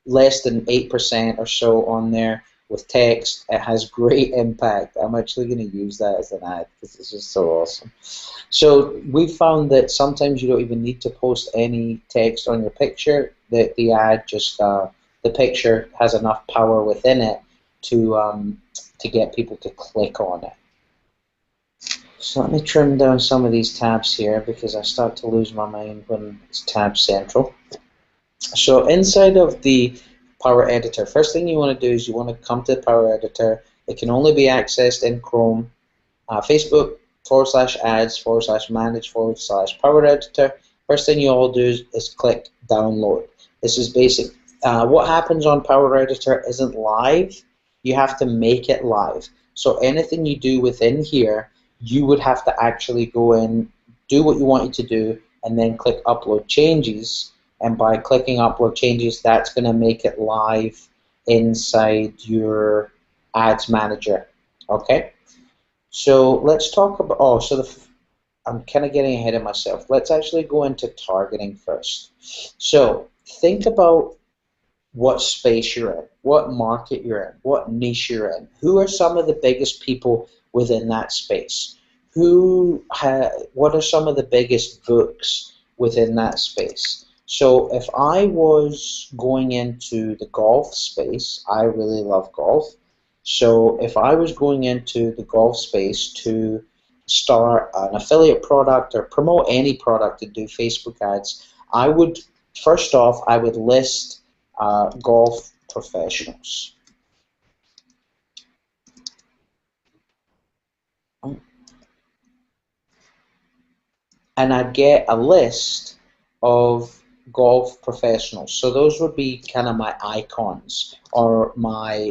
less than 8% or so on there with text. It has great impact. I'm actually going to use that as an ad because it's just so awesome. So we found that sometimes you don't even need to post any text on your picture. That the ad just the picture has enough power within it to get people to click on it. So let me trim down some of these tabs here because I start to lose my mind when it's tab central. So inside of the Power Editor, first thing you want to do is you want to come to the Power Editor. It can only be accessed in Chrome. Facebook/ads/manage/Power Editor. First thing you all do is click download. This is basic. What happens on Power Editor isn't live. You have to make it live. So anything you do within here, you would have to actually go in, do what you want it to do, and then click Upload Changes. And by clicking Upload Changes, that's going to make it live inside your Ads Manager. Okay? So let's talk about, I'm kind of getting ahead of myself. Let's actually go into targeting first. So think about what space you're in, what market you're in, what niche you're in. Who are some of the biggest people within that space? What are some of the biggest books within that space? So if I was going into the golf space, I really love golf. So if I was going into the golf space to start an affiliate product or promote any product and do Facebook ads, I would, first off, I would list golf professionals. And I'd get a list of golf professionals. So those would be kind of my icons or my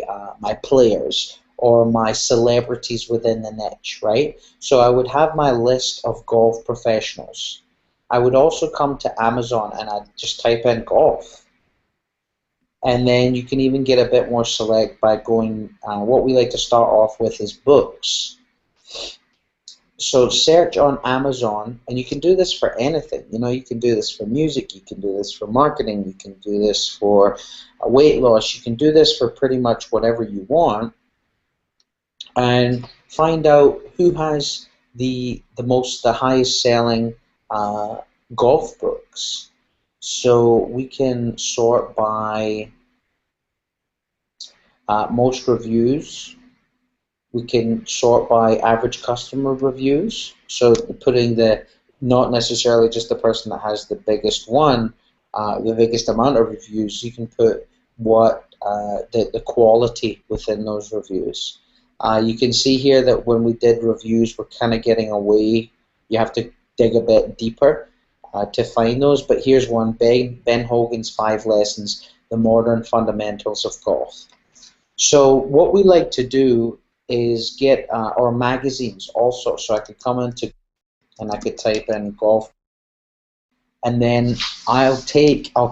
players or my celebrities within the niche, right? So I would have my list of golf professionals. I would also come to Amazon and I'd just type in golf. And then you can even get a bit more select by going, what we like to start off with is books. So search on Amazon, and you can do this for anything. You know, you can do this for music, you can do this for marketing, you can do this for weight loss, you can do this for pretty much whatever you want, and find out who has the highest selling golf books. So we can sort by most reviews. We can sort by average customer reviews. So putting not necessarily just the person that has the biggest one, the biggest amount of reviews. You can put what the quality within those reviews. You can see here that when we did reviews, we're kind of getting away. You have to dig a bit deeper to find those. But here's one: Ben Hogan's 5 Lessons: The Modern Fundamentals of Golf. So what we like to do is get our magazines also. So I could come into and I could type in golf, and then I'll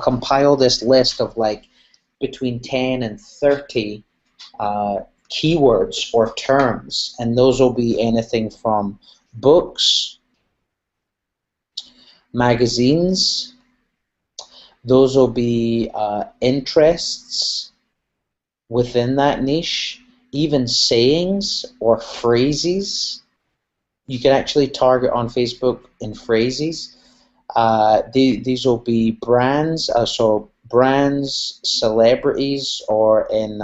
compile this list of like between 10 and 30 keywords or terms, and those will be anything from books, magazines, those will be interests within that niche, even sayings or phrases. You can actually target on Facebook in phrases. These will be brands, so brands, celebrities, or in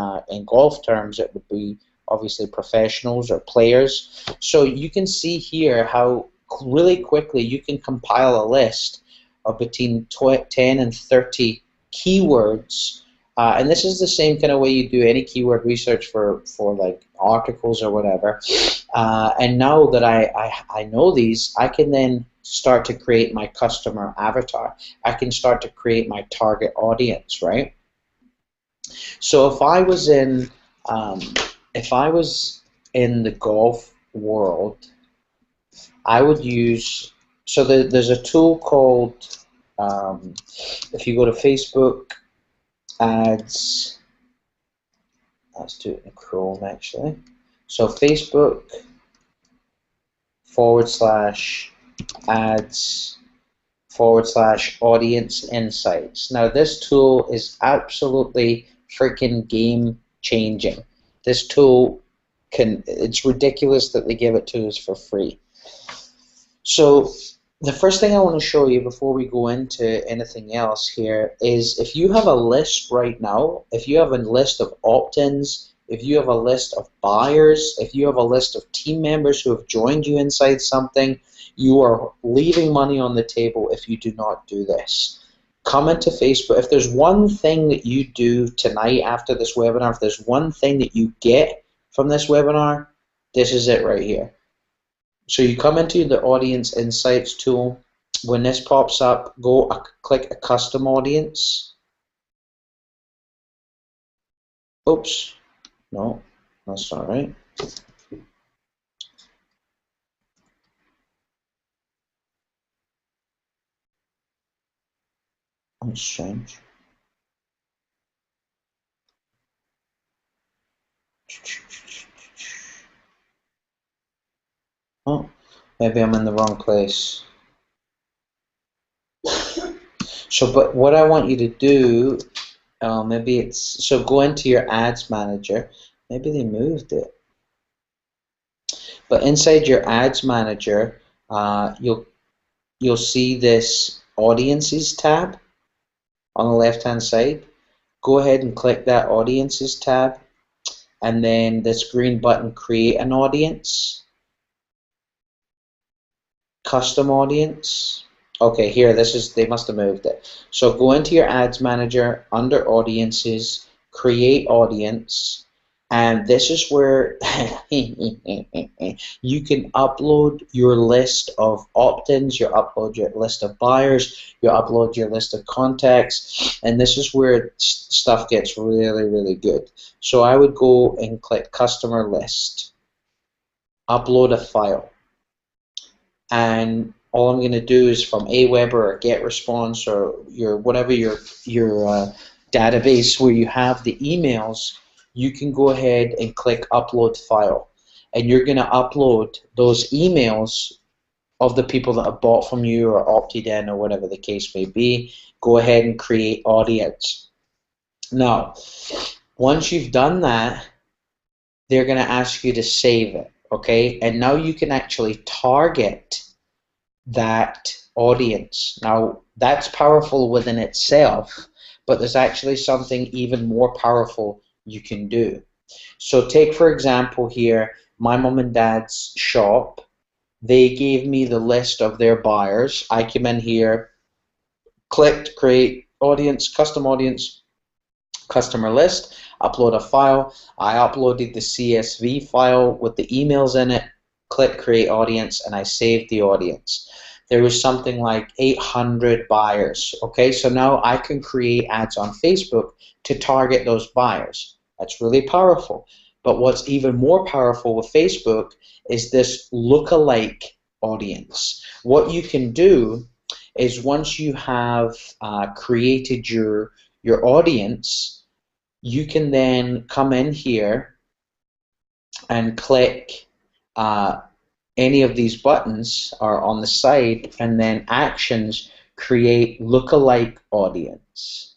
golf terms, it would be obviously professionals or players. So you can see here how really quickly you can compile a list of between 10 and 30 keywords. And this is the same kind of way you do any keyword research for like articles or whatever. And now that I know these, I can then start to create my customer avatar. I can start to create my target audience, right? So if I was in the golf world, I would use, so there's a tool called, if you go to Facebook ads, let's do it in Chrome actually. So Facebook /ads /audience insights. Now this tool is absolutely freaking game changing. This tool it's ridiculous that they give it to us for free. So the first thing I want to show you before we go into anything else here is if you have a list right now, if you have a list of opt-ins, if you have a list of buyers, if you have a list of team members who have joined you inside something, you are leaving money on the table if you do not do this. Come into Facebook. If there's one thing that you do tonight after this webinar, if there's one thing that you get from this webinar, this is it right here. So you come into the Audience Insights tool. When this pops up, click a custom audience. Oops, no, that's not right. That's strange. Oh, maybe I'm in the wrong place. So, but what I want you to do, maybe it's, so go into your ads manager. Maybe they moved it. But inside your ads manager, you'll see this audiences tab on the left hand side. Go ahead and click that audiences tab, and then this green button, create an audience, custom audience. Okay, here, they must have moved it. So go into your ads manager, under audiences, create audience, and this is where you can upload your list of opt-ins, you upload your list of buyers, you upload your list of contacts, and this is where stuff gets really, really good. So I would go and click customer list, upload a file, and all I'm going to do is from Aweber or GetResponse or whatever your database where you have the emails, you can go ahead and click upload file, and you're going to upload those emails of the people that have bought from you or opted in or whatever the case may be. Go ahead and create audience. Now, once you've done that, they're going to ask you to save it, okay? And now you can actually target that audience. Now, that's powerful within itself, but there's actually something even more powerful you can do. So take, for example, here, my mom and dad's shop. They gave me the list of their buyers. I came in here, clicked create audience, custom audience, customer list, upload a file. I uploaded the CSV file with the emails in it, click create audience, and I saved the audience. There was something like 800 buyers. Okay, so now I can create ads on Facebook to target those buyers. That's really powerful. But what's even more powerful with Facebook is this lookalike audience. What you can do is once you have created your audience, you can then come in here and click any of these buttons are on the side, and then actions, create lookalike audience.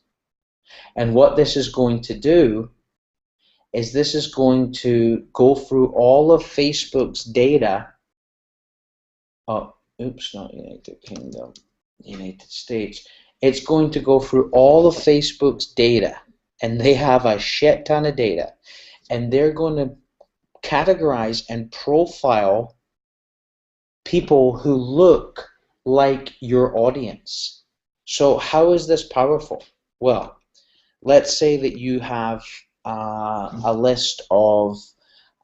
And what this is going to do is this is going to go through all of Facebook's data. Oh, oops, not United Kingdom, United States. It's going to go through all of Facebook's data, and they have a shit ton of data, and they're going to categorize and profile people who look like your audience. So how is this powerful? Well, let's say that you have a list of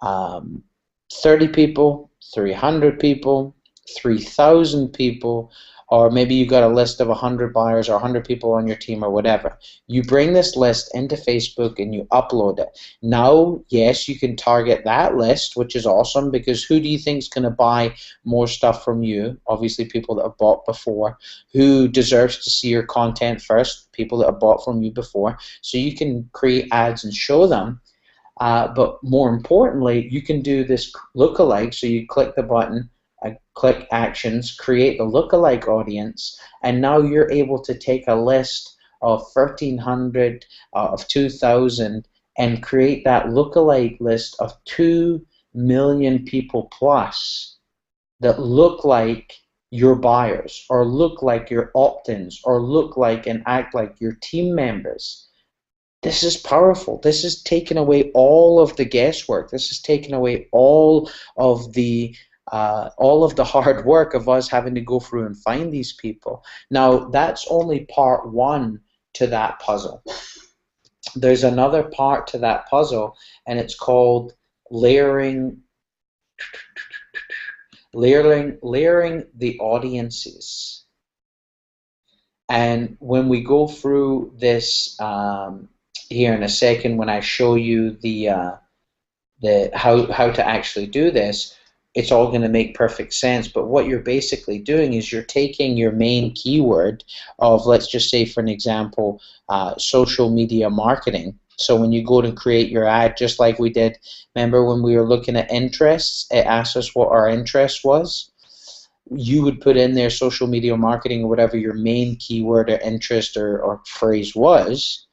30 people, 300 people, 3,000 people, or maybe you've got a list of 100 buyers or 100 people on your team or whatever. You bring this list into Facebook and you upload it. Now, yes, you can target that list, which is awesome, because who do you think is going to buy more stuff from you? Obviously, people that have bought before. Who deserves to see your content first? People that have bought from you before. So you can create ads and show them. But more importantly, you can do this lookalike. So you click the button, click actions, create the lookalike audience, and now you're able to take a list of 1,300, of 2,000, and create that lookalike list of 2 million people plus that look like your buyers, or look like your opt-ins, or look like and act like your team members. This is powerful. This has taken away all of the guesswork. This has taken away all of the hard work of us having to go through and find these people. Now, that's only part one to that puzzle. There's another part to that puzzle, and it's called layering the audiences. And when we go through this here in a second, when I show you the how to actually do this, it's all going to make perfect sense. But what you're basically doing is you're taking your main keyword of, let's just say for an example, social media marketing. So when you go to create your ad, just like we did, remember when we were looking at interests, it asked us what our interest was. You would put in there social media marketing, or whatever your main keyword or interest or phrase was.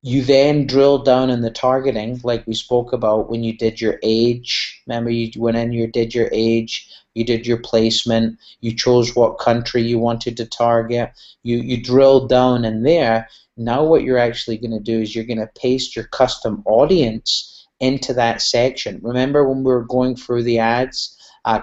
You then drill down in the targeting, like we spoke about when you did your age. Remember, you went in, you did your age, you did your placement, you chose what country you wanted to target. You drilled down in there. Now what you're actually going to do is you're going to paste your custom audience into that section. Remember when we were going through the ads,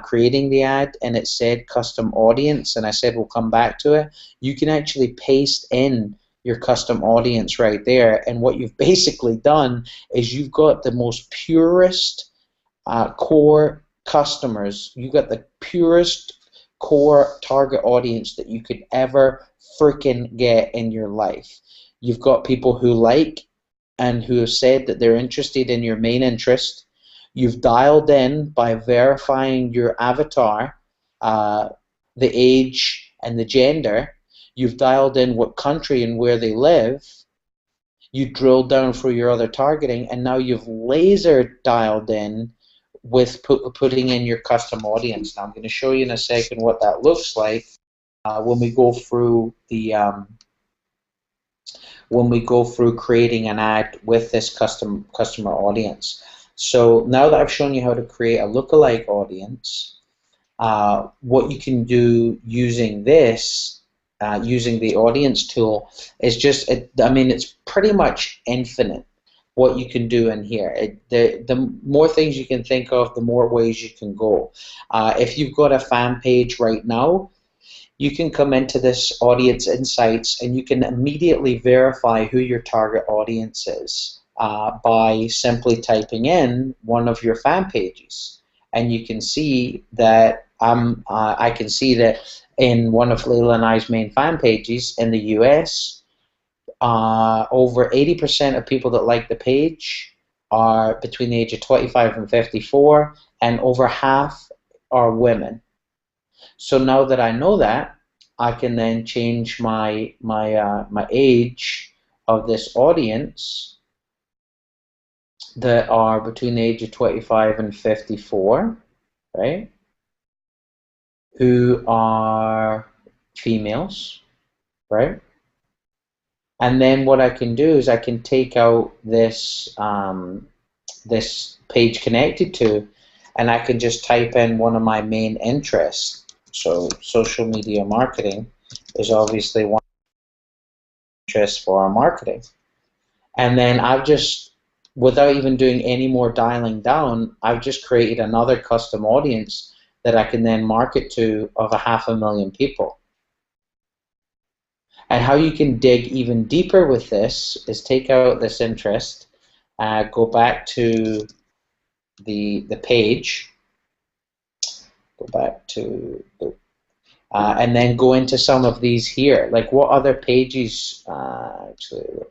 creating the ad, and it said custom audience, and I said we'll come back to it? You can actually paste in your custom audience right there, and what you've basically done is you've got the most purest core customers. You've got the purest core target audience that you could ever freaking get in your life. You've got people who like and who have said that they're interested in your main interest. You've dialed in by verifying your avatar, the age and the gender. You've dialed in what country and where they live. You drilled down for your other targeting, and now you've laser dialed in with putting in your custom audience. Now I'm going to show you in a second what that looks like when we go through the creating an ad with this customer audience. So now that I've shown you how to create a lookalike audience, what you can do using this, using the audience tool, is just, it's pretty much infinite what you can do in here. The more things you can think of, the more ways you can go. If you've got a fan page right now, you can come into this audience insights and you can immediately verify who your target audience is by simply typing in one of your fan pages. And you can see that I can see that in one of Layla and I's main fan pages in the US, over 80% of people that like the page are between the age of 25 and 54, and over half are women. So now that I know that, I can then change my age of this audience that are between the age of 25 and 54, right? Who are females, right? And then what I can do is I can take out this this page connected to, and I can just type in one of my main interests. So social media marketing is obviously one interest for our marketing. And then I've just, without even doing any more dialing down, I've just created another custom audience that I can then market to of 500,000 people. And how you can dig even deeper with this is take out this interest, go back to the page, go back to the, and then go into some of these here, like what other pages actually.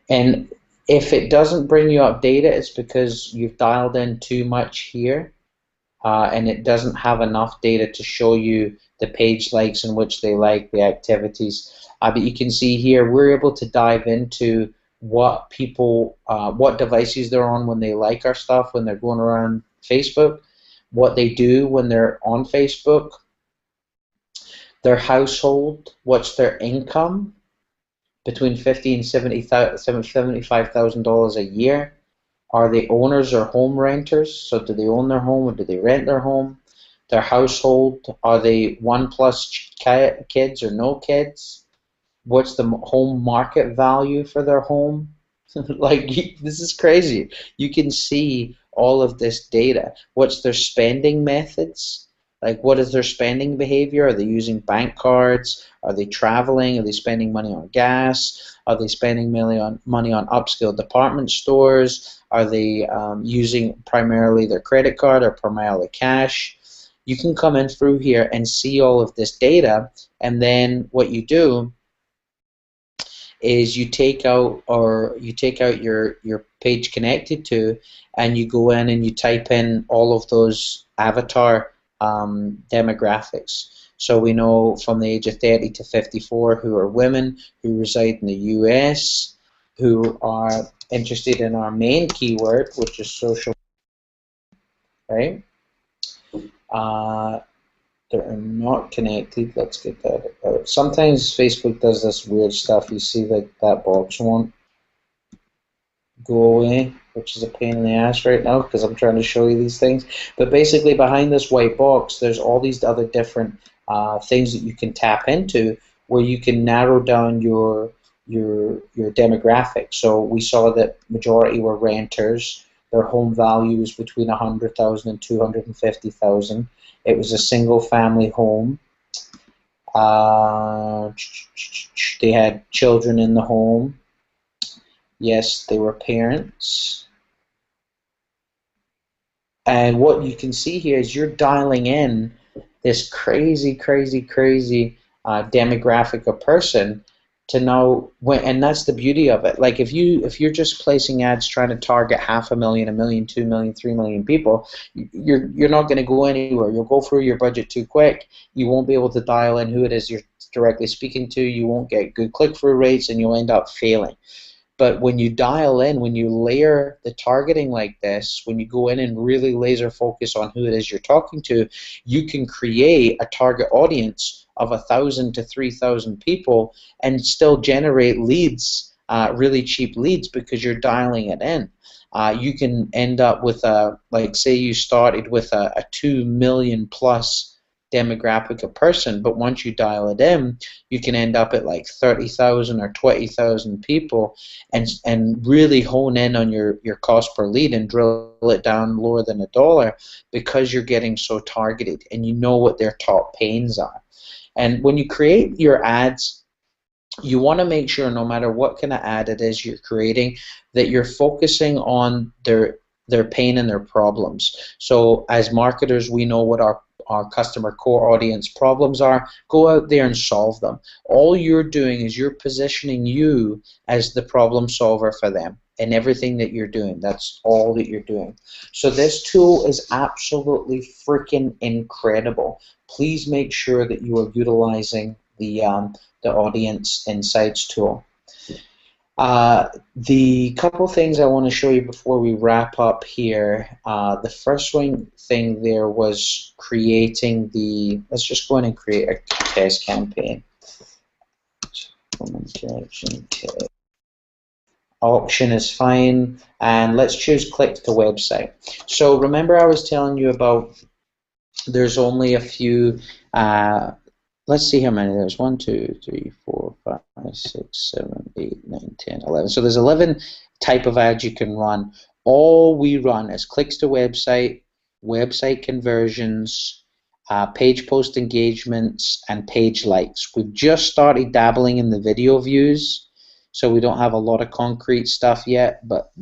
And if it doesn't bring you up data, it's because you've dialed in too much here, and it doesn't have enough data to show you the page likes in which they like the activities. But you can see here we're able to dive into what people, what devices they're on when they like our stuff, when they're going around Facebook. what they do when they're on Facebook, their household, what's their income, between $50,000 and $75,000 a year. Are they owners or home renters? So do they own their home or do they rent their home? Their household, are they 1+ kids or no kids? What's the home market value for their home? Like, this is crazy. You can see all of this data. What's their spending methods? Like, what is their spending behavior? Are they using bank cards? Are they traveling? Are they spending money on gas? Are they spending money on upscale department stores? Are they using primarily their credit card or primarily cash? You can come in through here and see all of this data, and then what you do is you take out your page connected to, and you go in and you type in all of those avatar demographics. So we know from the age of 30 to 54 who are women who reside in the US, who are interested in our main keyword, which is social, right? They're not connected. Let's get that out. Sometimes Facebook does this weird stuff. You see that box won't go away, which is a pain in the ass right now because I'm trying to show you these things. But basically behind this white box, there's all these other different things that you can tap into where you can narrow down your demographic. So we saw that majority were renters. Their home value is between $100,000 and $250,000. It was a single-family home. They had children in the home. Yes, they were parents. And what you can see here is you're dialing in this crazy, crazy, crazy demographic of person to know when, and that's the beauty of it. Like if you're just placing ads trying to target 500,000, 1 million, 2 million, 3 million people, you're not going to go anywhere. You'll go through your budget too quick. You won't be able to dial in who it is you're directly speaking to. You won't get good click-through rates, and you'll end up failing. But when you dial in, when you layer the targeting like this, when you go in and really laser focus on who it is you're talking to, you can create a target audience of 1,000 to 3,000 people and still generate leads, really cheap leads, because you're dialing it in. You can end up with like say you started with a 2 million plus demographic of person, but once you dial it in, you can end up at like 30,000 or 20,000 people, and really hone in on your cost per lead and drill it down lower than $1 because you're getting so targeted and you know what their top pains are. And when you create your ads, you want to make sure no matter what kind of ad it is you're creating, that you're focusing on their pain and their problems. So as marketers, we know what our customer core audience problems are. Go out there and solve them. All you're doing is you're positioning you as the problem solver for them in everything that you're doing. That's all that you're doing. So this tool is absolutely freaking incredible. Please make sure that you are utilizing the Audience Insights tool. The couple things I want to show you before we wrap up here. The first thing there was creating the, let's just go in and create a test campaign. Auction is fine, and let's choose click to website. So remember I was telling you about there's only a few, let's see how many there's. 1, 2, 3, 4, 5, 6, 7, 8, 9, 10, 11. So there's 11 type of ads you can run. All we run is clicks to website, website conversions, page post engagements, and page likes. We've just started dabbling in the video views, so we don't have a lot of concrete stuff yet, but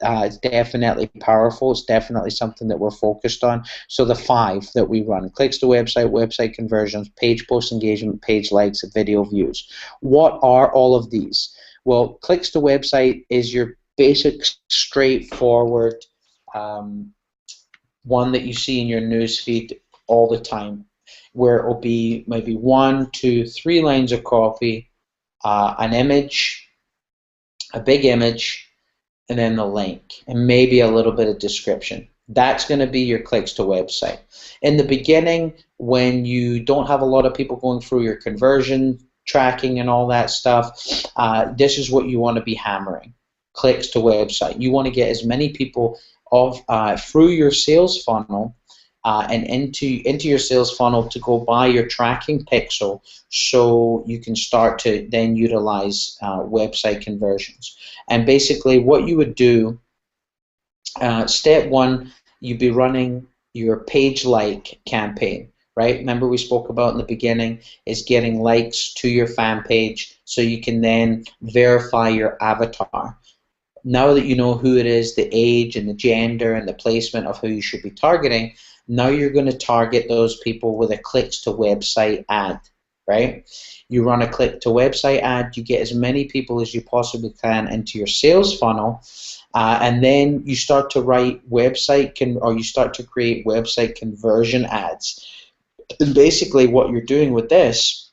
it's definitely powerful. It's definitely something that we're focused on. So the 5 that we run: clicks to website, website conversions, page post engagement, page likes, and video views. What are all of these? Well, clicks to website is your basic, straightforward one that you see in your newsfeed all the time, where it will be maybe 1, 2, 3 lines of copy, an image, a big image, and then the link, and maybe a little bit of description. That's going to be your clicks to website. In the beginning, when you don't have a lot of people going through your conversion tracking and all that stuff, this is what you want to be hammering: clicks to website. You want to get as many people through your sales funnel and into your sales funnel to go buy your tracking pixel, so you can start to then utilize website conversions. And basically what you would do, step one, you'd be running your page like campaign, right? Remember we spoke about in the beginning is getting likes to your fan page so you can then verify your avatar. Now that you know who it is, the age and the gender and the placement of who you should be targeting, now you're going to target those people with a clicks to website ad, right? You run a click to website ad, you get as many people as you possibly can into your sales funnel, and then you start to write you start to create website conversion ads. And basically what you're doing with this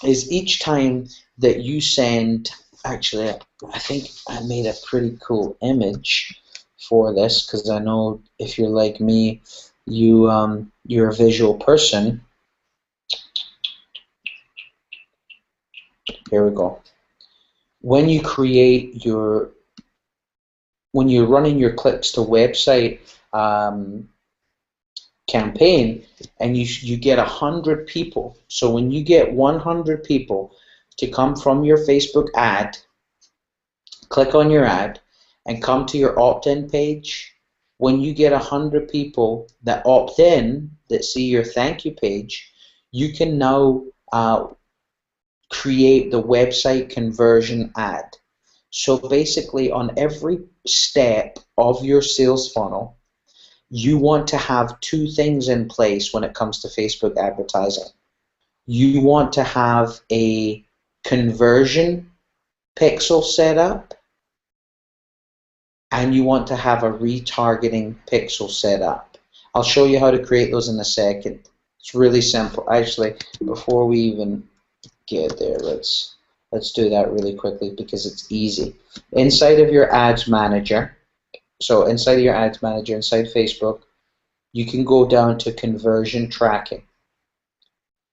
is each time that you send, actually I think I made a pretty cool image for this, because I know if you're like me, you're a visual person. Here we go. When you're running your clicks to website campaign, and you get 100 people. So when you get 100 people to come from your Facebook ad, click on your ad, and come to your opt-in page, when you get 100 people that opt in, that see your thank you page, you can now create the website conversion ad. So basically on every step of your sales funnel, you want to have two things in place when it comes to Facebook advertising. You want to have a conversion pixel set up, and you want to have a retargeting pixel set up. I'll show you how to create those in a second. It's really simple. Actually, before we even get there, let's do that really quickly because it's easy. Inside of your ads manager, inside Facebook, you can go down to conversion tracking,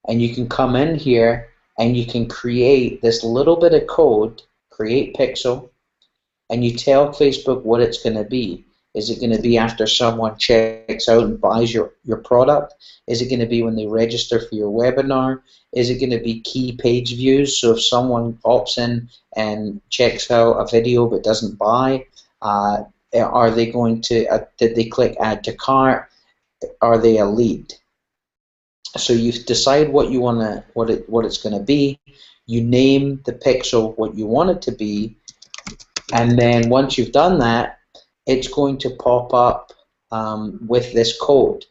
and you can come in here and you can create this little bit of code, create pixel, and you tell Facebook what it's going to be. Is it going to be after someone checks out and buys your product? Is it going to be when they register for your webinar? Is it going to be key page views? So if someone opts in and checks out a video but doesn't buy, are they going to, did they click add to cart? Are they a lead? So you decide what you want to, what it's going to be. You name the pixel what you want it to be, and then once you've done that, it's going to pop up with this code.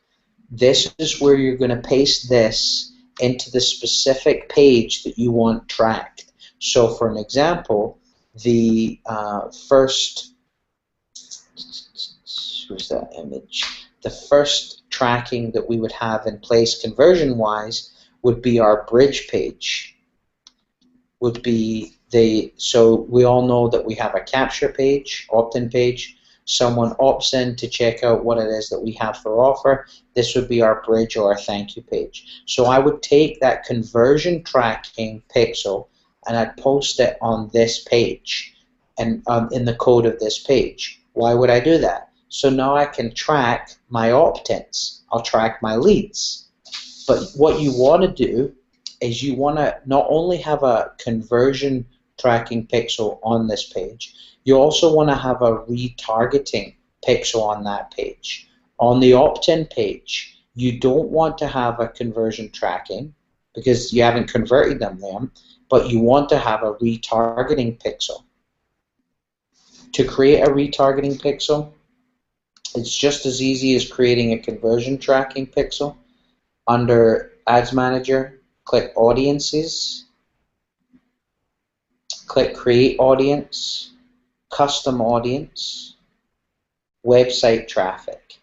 This is where you're going to paste this into the specific page that you want tracked. So for an example, the first, where's that image? The first tracking that we would have in place conversion-wise would be our bridge page. So we all know that we have a capture page, opt-in page. Someone opts in to check out what it is that we have for offer. This would be our bridge or our thank you page. So I would take that conversion tracking pixel and I'd post it on this page and in the code of this page. Why would I do that? So now I can track my opt-ins. I'll track my leads. But what you want to do is you want to not only have a conversion tracking pixel on this page, you also want to have a retargeting pixel on that page. On the opt-in page, you don't want to have a conversion tracking because you haven't converted them then, but you want to have a retargeting pixel. To create a retargeting pixel, it's just as easy as creating a conversion tracking pixel. Under Ads Manager, click Audiences, click Create Audience, Custom Audience, Website Traffic.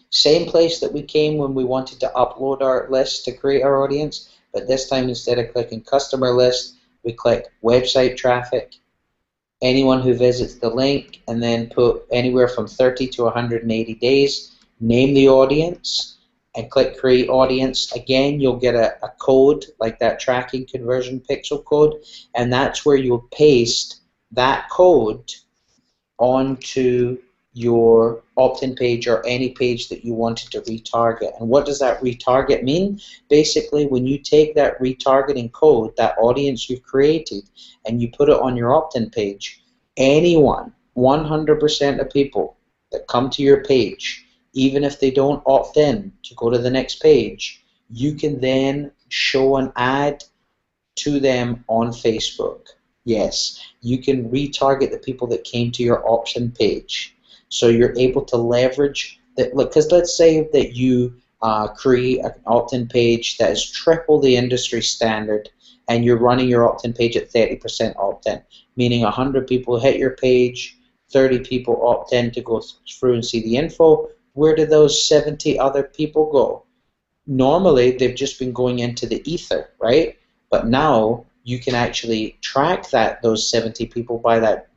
Same place that we came when we wanted to upload our list to create our audience, but this time instead of clicking Customer List, we click Website Traffic, anyone who visits the link, and then put anywhere from 30 to 180 days, name the audience, and click create audience. Again, you'll get a code like that tracking conversion pixel code, and that's where you'll paste that code onto your opt-in page or any page that you wanted to retarget. And what does that retarget mean? Basically, when you take that retargeting code, that audience you've created, and you put it on your opt-in page, anyone, 100% of people that come to your page, even if they don't opt in to go to the next page, you can then show an ad to them on Facebook. Yes, you can retarget the people that came to your option page. So you're able to leverage that. Because let's say that you create an opt-in page that is triple the industry standard, and you're running your opt-in page at 30% opt-in, meaning 100 people hit your page, 30 people opt in to go through and see the info. Where do those 70 other people go? Normally, they've just been going into the ether, right? But now you can actually track those 70 people by that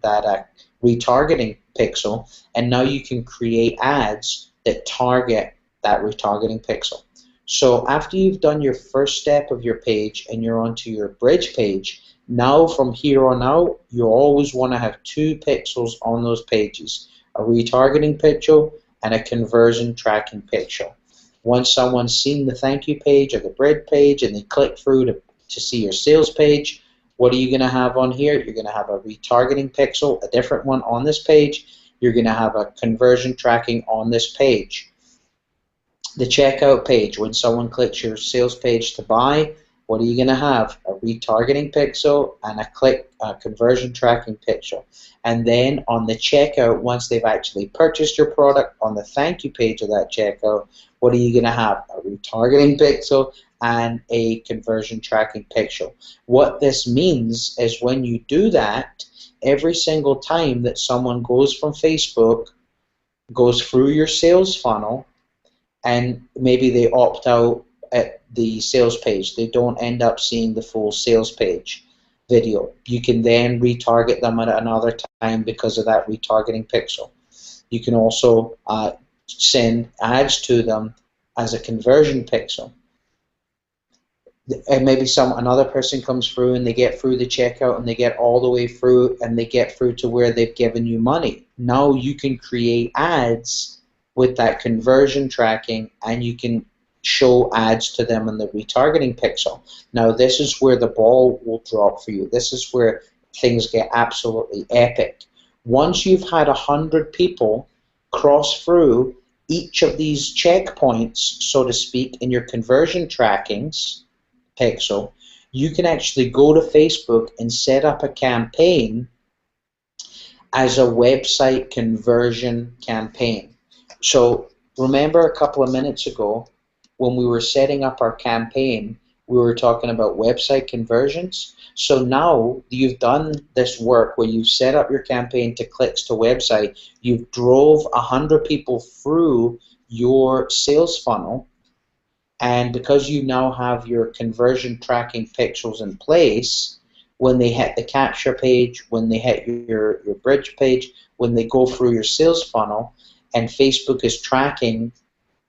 retargeting pixel, and now you can create ads that target that retargeting pixel. So after you've done your first step of your page and you're onto your bridge page, now from here on out, you always want to have 2 pixels on those pages, a retargeting pixel and a conversion tracking pixel. Once someone's seen the thank you page or the bridge page and they click through to see your sales page, what are you going to have on here? You're going to have a retargeting pixel, a different one on this page. You're going to have a conversion tracking on this page. The checkout page, when someone clicks your sales page to buy, what are you going to have? A retargeting pixel and a conversion tracking pixel. And then on the checkout, once they've actually purchased your product, on the thank you page of that checkout, what are you going to have? A retargeting pixel and a conversion tracking pixel. What this means is when you do that, every single time that someone goes from Facebook, goes through your sales funnel, and maybe they opt out at the sales page, they don't end up seeing the full sales page video, you can then retarget them at another time because of that retargeting pixel. You can also send ads to them as a conversion pixel. And maybe another person comes through and they get through the checkout and they get all the way through and they get through to where they've given you money. Now you can create ads with that conversion tracking, and you can show ads to them in the retargeting pixel. Now this is where the ball will drop for you. This is where things get absolutely epic. Once you've had 100 people cross through each of these checkpoints, so to speak, in your conversion trackings pixel, you can actually go to Facebook and set up a campaign as a website conversion campaign. So remember a couple of minutes ago when we were setting up our campaign, we were talking about website conversions. So now you've done this work where you've set up your campaign to clicks to website, you've drove 100 people through your sales funnel, and because you now have your conversion tracking pixels in place, when they hit the capture page, when they hit your bridge page, when they go through your sales funnel, and Facebook is tracking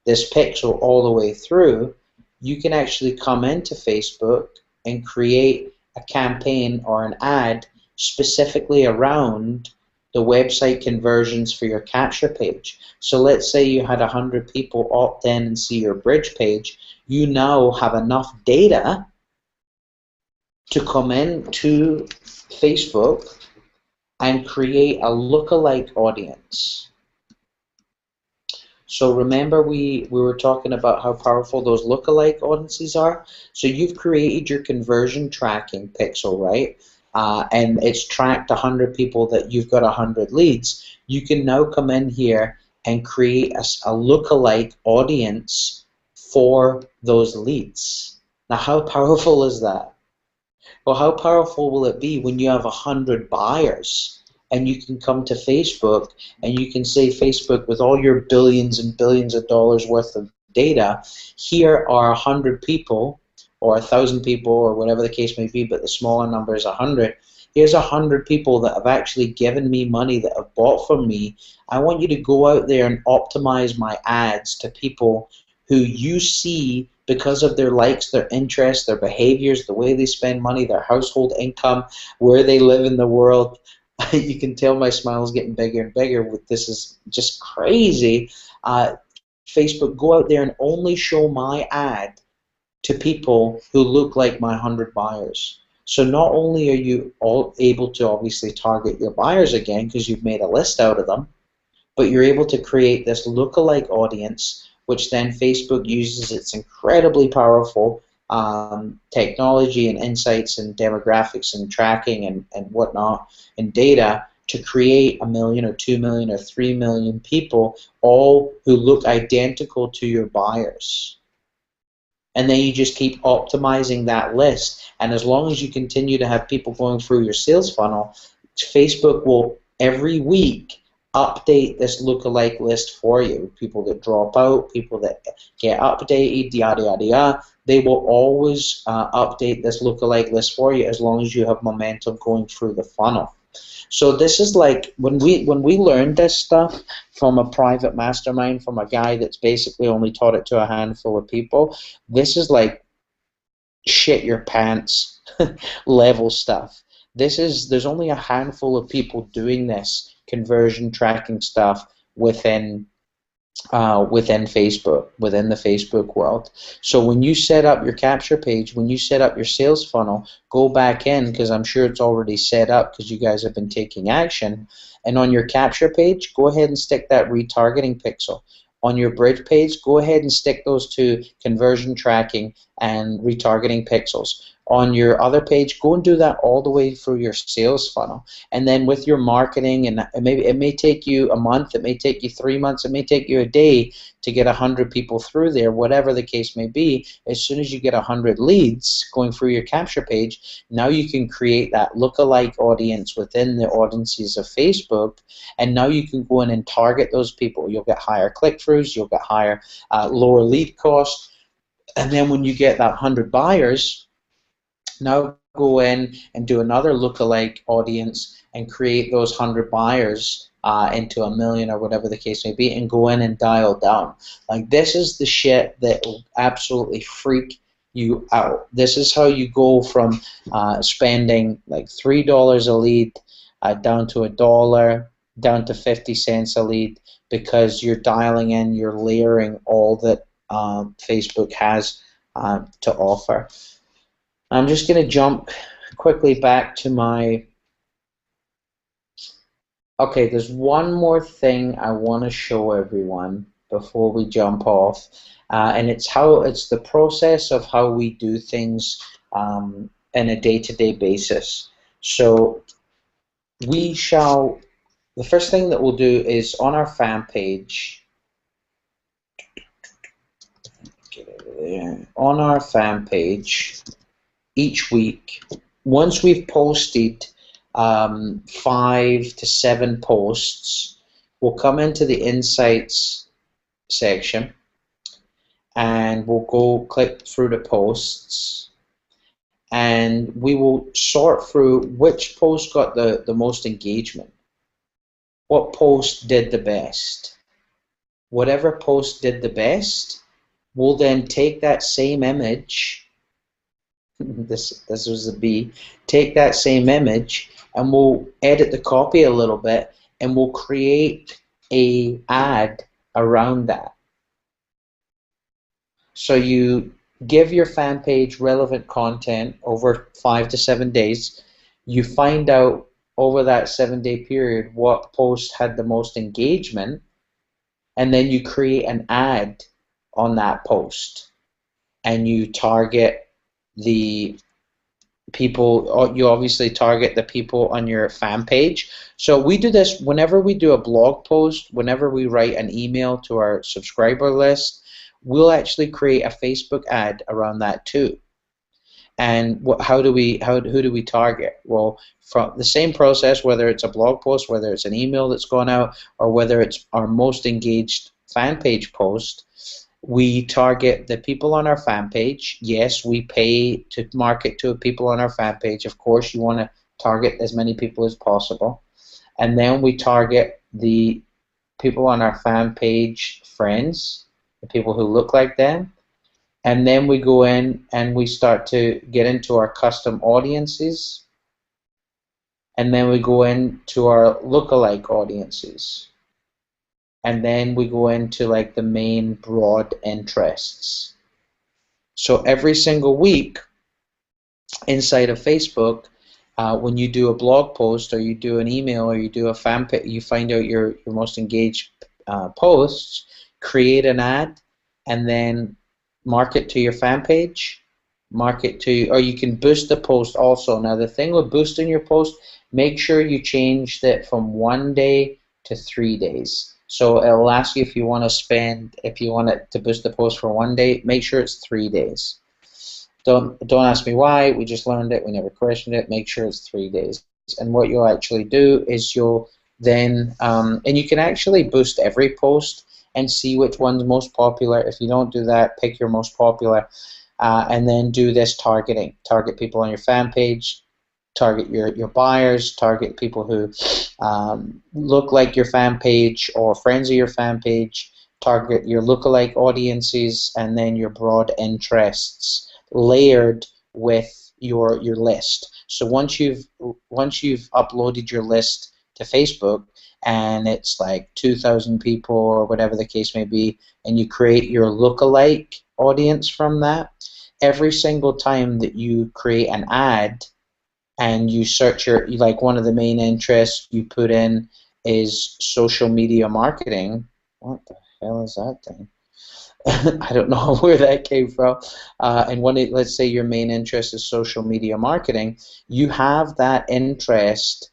this pixel all the way through, you can actually come into Facebook and create a campaign or an ad specifically around the website conversions for your capture page. So let's say you had 100 people opt in and see your bridge page. You now have enough data to come into Facebook and create a lookalike audience. So remember we were talking about how powerful those lookalike audiences are? So you've created your conversion tracking pixel, right? And it's tracked 100 people that you've got 100 leads. You can now come in here and create a lookalike audience for those leads. Now how powerful is that? Well, how powerful will it be when you have 100 buyers? And you can come to Facebook and you can say, Facebook, with all your billions and billions of dollars worth of data, here are 100 people or 1,000 people or whatever the case may be, but the smaller number is 100. Here's 100 people that have actually given me money, that have bought from me. I want you to go out there and optimize my ads to people who you see because of their likes, their interests, their behaviors, the way they spend money, their household income, where they live in the world. You can tell my smile is getting bigger and bigger. This is just crazy. Facebook, go out there and only show my ad to people who look like my 100 buyers. So not only are you all able to obviously target your buyers again because you've made a list out of them, but you're able to create this lookalike audience, which then Facebook uses its incredibly powerful technology and insights and demographics and tracking and whatnot and data to create 1 million or 2 million or 3 million people, all who look identical to your buyers. And then you just keep optimizing that list. And as long as you continue to have people going through your sales funnel, Facebook will every week update this lookalike list for you. People that drop out, people that get updated, yada yada yada. They will always update this lookalike list for you as long as you have momentum going through the funnel. So this is like when we learned this stuff from a private mastermind, from a guy that's basically only taught it to a handful of people. This is like shit your pants level stuff. There's only a handful of people doing this conversion tracking stuff within Facebook, within the Facebook world. So when you set up your capture page, when you set up your sales funnel, go back in, because I'm sure it's already set up because you guys have been taking action, and on your capture page, go ahead and stick that retargeting pixel. On your bridge page, go ahead and stick those two conversion tracking and retargeting pixels. On your other page, go and do that all the way through your sales funnel. And then with your marketing, and maybe it may take you a month, it may take you 3 months, it may take you a day to get 100 people through there, whatever the case may be. As soon as you get 100 leads going through your capture page, now you can create that lookalike audience within the audiences of Facebook, and now you can go in and target those people. You'll get higher click-throughs, you'll get higher, lower lead costs, and then when you get that 100 buyers, now go in and do another lookalike audience and create those 100 buyers into 1 million or whatever the case may be, and go in and dial down. Like, this is the shit that will absolutely freak you out. This is how you go from spending like $3 a lead down to $1, down to 50 cents a lead, because you're dialing in, you're layering all that Facebook has to offer. I'm just going to jump quickly back to my... Okay, there's one more thing I want to show everyone before we jump off, and it's the process of how we do things in a day-to-day basis. So the first thing that we'll do is on our fan page, get over there, on our fan page, each week, once we've posted 5 to 7 posts, we'll come into the insights section and we'll go click through the posts, and we will sort through which post got the most engagement, what post did the best. Whatever post did the best, we'll then take that same image, this was a B, take that same image and we'll edit the copy a little bit, and we'll create a ad around that. So you give your fan page relevant content over 5 to 7 days. You find out over that 7-day period what post had the most engagement, and then you create an ad on that post, and you target the people. You obviously target the people on your fan page. So we do this whenever we do a blog post, whenever we write an email to our subscriber list, we'll actually create a Facebook ad around that too. And who do we target? Well, from the same process, whether it's a blog post, whether it's an email that's gone out, or whether it's our most engaged fan page post, we target the people on our fan page. Yes, we pay to market to people on our fan page. Of course, you want to target as many people as possible, and then we target the people on our fan page friends, the people who look like them, and then we go in and we start to get into our custom audiences, and then we go into our lookalike audiences, and then we go into like the main broad interests. So every single week inside of Facebook, when you do a blog post or you do an email or you do a fan page, you find out your most engaged posts, create an ad, and then market to your fan page, market to, or you can boost the post also. Now the thing with boosting your post, make sure you change that from 1 day to 3 days. So it'll ask you if you want to spend, if you want it to boost the post for 1 day, make sure it's 3 days. Don't ask me why. We just learned it. We never questioned it. Make sure it's 3 days. And what you'll actually do is you'll then, and you can actually boost every post and see which one's most popular. If you don't do that, pick your most popular, and then do this targeting. Target people on your fan page. Target your buyers. Target people who look like your fan page or friends of your fan page. Target your lookalike audiences, and then your broad interests, layered with your list. So once you've uploaded your list to Facebook and it's like 2,000 people or whatever the case may be, and you create your lookalike audience from that, every single time that you create an ad and you search like one of the main interests you put in is social media marketing. What the hell is that thing? I don't know where that came from. And let's say your main interest is social media marketing, you have that interest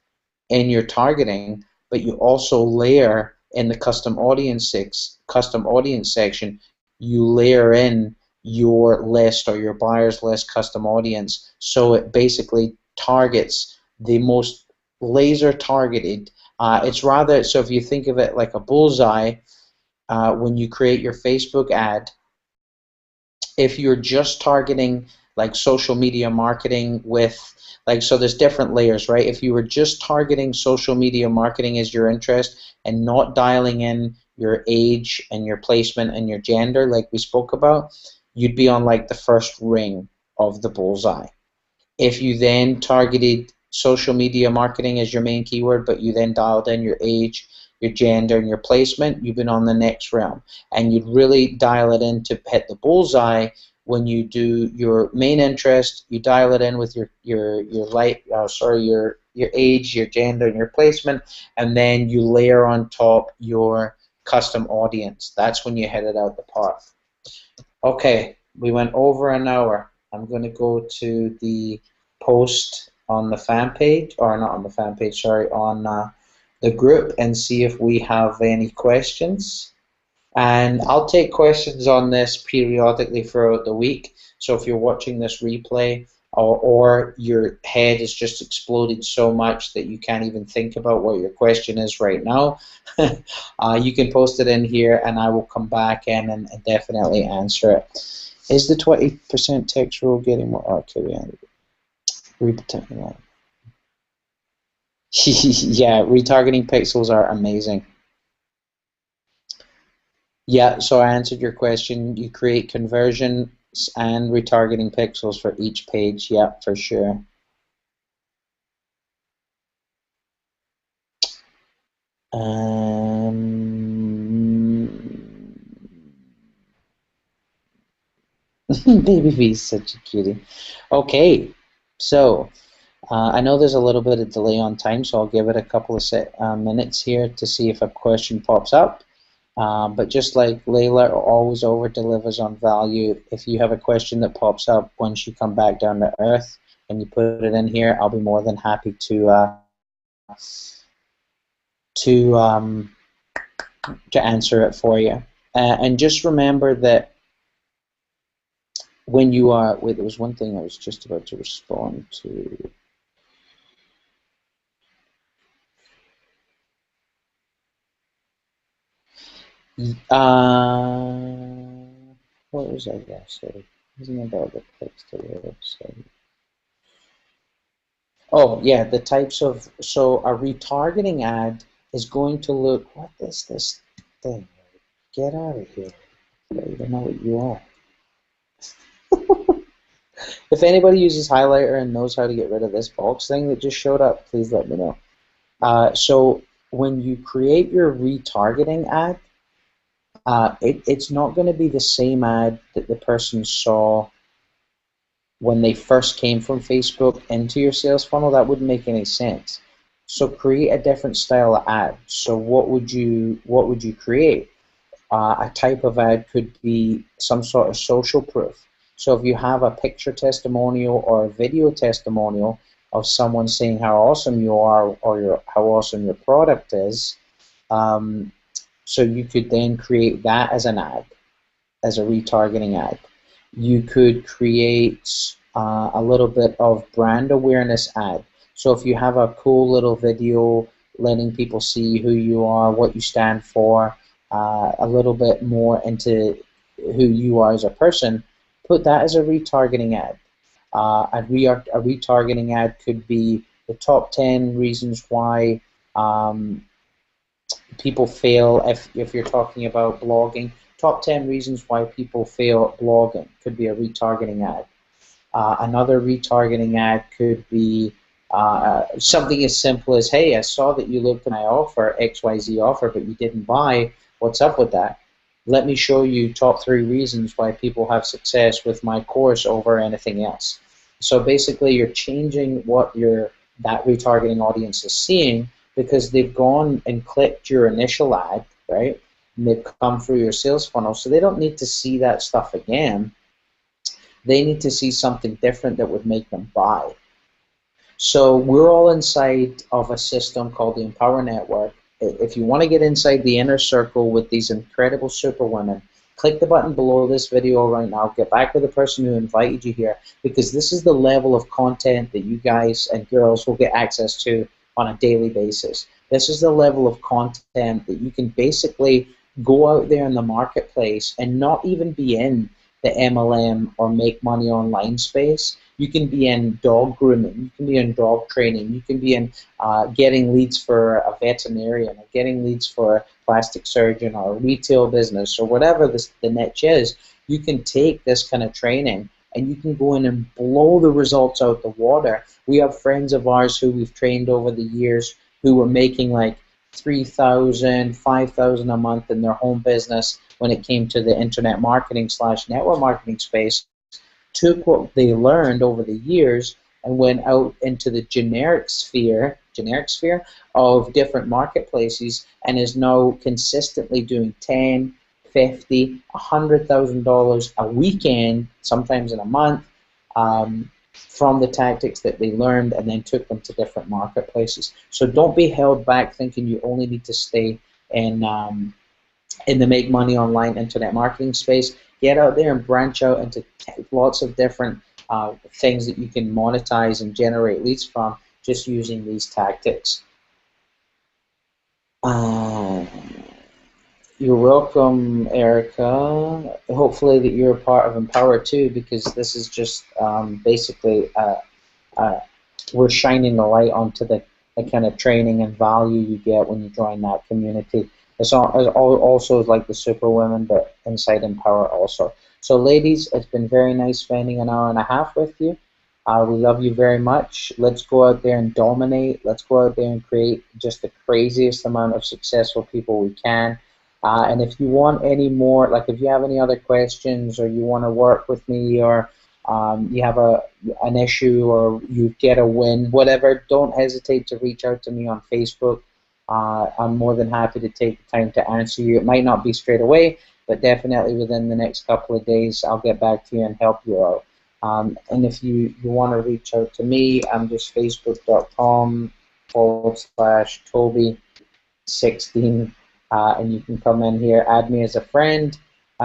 in your targeting, but you also layer in the custom audience section, you layer in your list or your buyer's list custom audience. So it basically targets the most laser targeted. It's rather, so if you think of it like a bullseye, when you create your Facebook ad, if you're just targeting like social media marketing with, like, so there's different layers, right? If you were just targeting social media marketing as your interest and not dialing in your age and your placement and your gender like we spoke about, you'd be on like the first ring of the bullseye. If you then targeted social media marketing as your main keyword, but you then dialed in your age, your gender, and your placement, you've been on the next realm. And you'd really dial it in to hit the bullseye when you do your main interest. You dial it in with your age, your gender, and your placement, and then you layer on top your custom audience. That's when you hit it out the park. Okay, we went over an hour. I'm going to go to the post on the fan page, or not on the fan page, sorry, on the group, and see if we have any questions. And I'll take questions on this periodically throughout the week. So if you're watching this replay, or your head has just exploded so much that you can't even think about what your question is right now, you can post it in here and I will come back in and definitely answer it. Is the 20% text rule getting more? Okay, read the technical. Yeah, retargeting pixels are amazing. Yeah, so I answered your question. You create conversions and retargeting pixels for each page. Yeah, for sure. Baby V is such a cutie. Okay, so I know there's a little bit of delay on time, so I'll give it a couple of minutes here to see if a question pops up. But just like Layla always over-delivers on value, if you have a question that pops up once you come back down to earth and you put it in here, I'll be more than happy to answer it for you. And just remember that when you are, wait, there was one thing I was just about to respond to. What was I going to say? Isn't about the text of the website? Oh, yeah, the types of, so a retargeting ad is going to look, what is this thing? Get out of here. I don't even know what you are. If anybody uses highlighter and knows how to get rid of this box thing that just showed up, please let me know. So when you create your retargeting ad, it's not going to be the same ad that the person saw when they first came from Facebook into your sales funnel. That wouldn't make any sense. So create a different style of ad. So what would you create? A type of ad could be some sort of social proof. So if you have a picture testimonial or a video testimonial of someone saying how awesome you are or how awesome your product is, um, so you could then create that as an ad, as a retargeting ad. You could create a little bit of brand awareness ad. So if you have a cool little video letting people see who you are, what you stand for, a little bit more into who you are as a person, put that as a retargeting ad. A retargeting ad could be the top 10 reasons why people fail. If you're talking about blogging, top 10 reasons why people fail at blogging could be a retargeting ad. Another retargeting ad could be something as simple as, hey, I saw that you looked at my offer, XYZ offer, but you didn't buy. What's up with that? Let me show you top 3 reasons why people have success with my course over anything else. So basically, you're changing what that retargeting audience is seeing because they've gone and clicked your initial ad, right? And they've come through your sales funnel, so they don't need to see that stuff again. They need to see something different that would make them buy. So we're all inside of a system called the Empower Network. If you want to get inside the inner circle with these incredible super women, click the button below this video right now. Get back to the person who invited you here, because this is the level of content that you guys and girls will get access to on a daily basis. This is the level of content that you can basically go out there in the marketplace and not even be in the MLM or make money online space. You can be in dog grooming, you can be in dog training, you can be in getting leads for a veterinarian, or getting leads for a plastic surgeon, or a retail business, or whatever the niche is. You can take this kind of training and you can go in and blow the results out the water. We have friends of ours who we've trained over the years who were making like 3,000, 5,000 a month in their home business when it came to the internet marketing / network marketing space, took what they learned over the years and went out into the generic sphere of different marketplaces, and is now consistently doing 10, 50, $100,000 a weekend, sometimes in a month, from the tactics that they learned and then took them to different marketplaces. So don't be held back thinking you only need to stay in the make money online internet marketing space. Get out there and branch out into lots of different things that you can monetize and generate leads from just using these tactics. You're welcome, Erica. Hopefully that you're a part of Empower too, because this is just basically we're shining the light onto the kind of training and value you get when you join that community. It's also like the Super Women, but inside Empower also. So ladies, it's been very nice spending an hour and a half with you. We love you very much. Let's go out there and dominate. Let's go out there and create just the craziest amount of successful people we can. And if you want any more, like if you have any other questions, or you want to work with me, or you have an issue, or you get a win, whatever, don't hesitate to reach out to me on Facebook. I'm more than happy to take the time to answer you. It might not be straight away, but definitely within the next couple of days, I'll get back to you and help you out. And if you want to reach out to me, I'm just facebook.com/Toby16, and you can come in here, add me as a friend.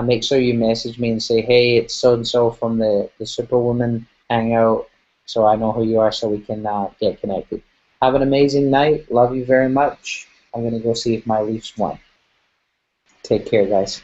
Make sure you message me and say, hey, it's so-and-so from the Superwoman Hangout, so I know who you are, so we can get connected. Have an amazing night. Love you very much. I'm going to go see if my Leafs won. Take care, guys.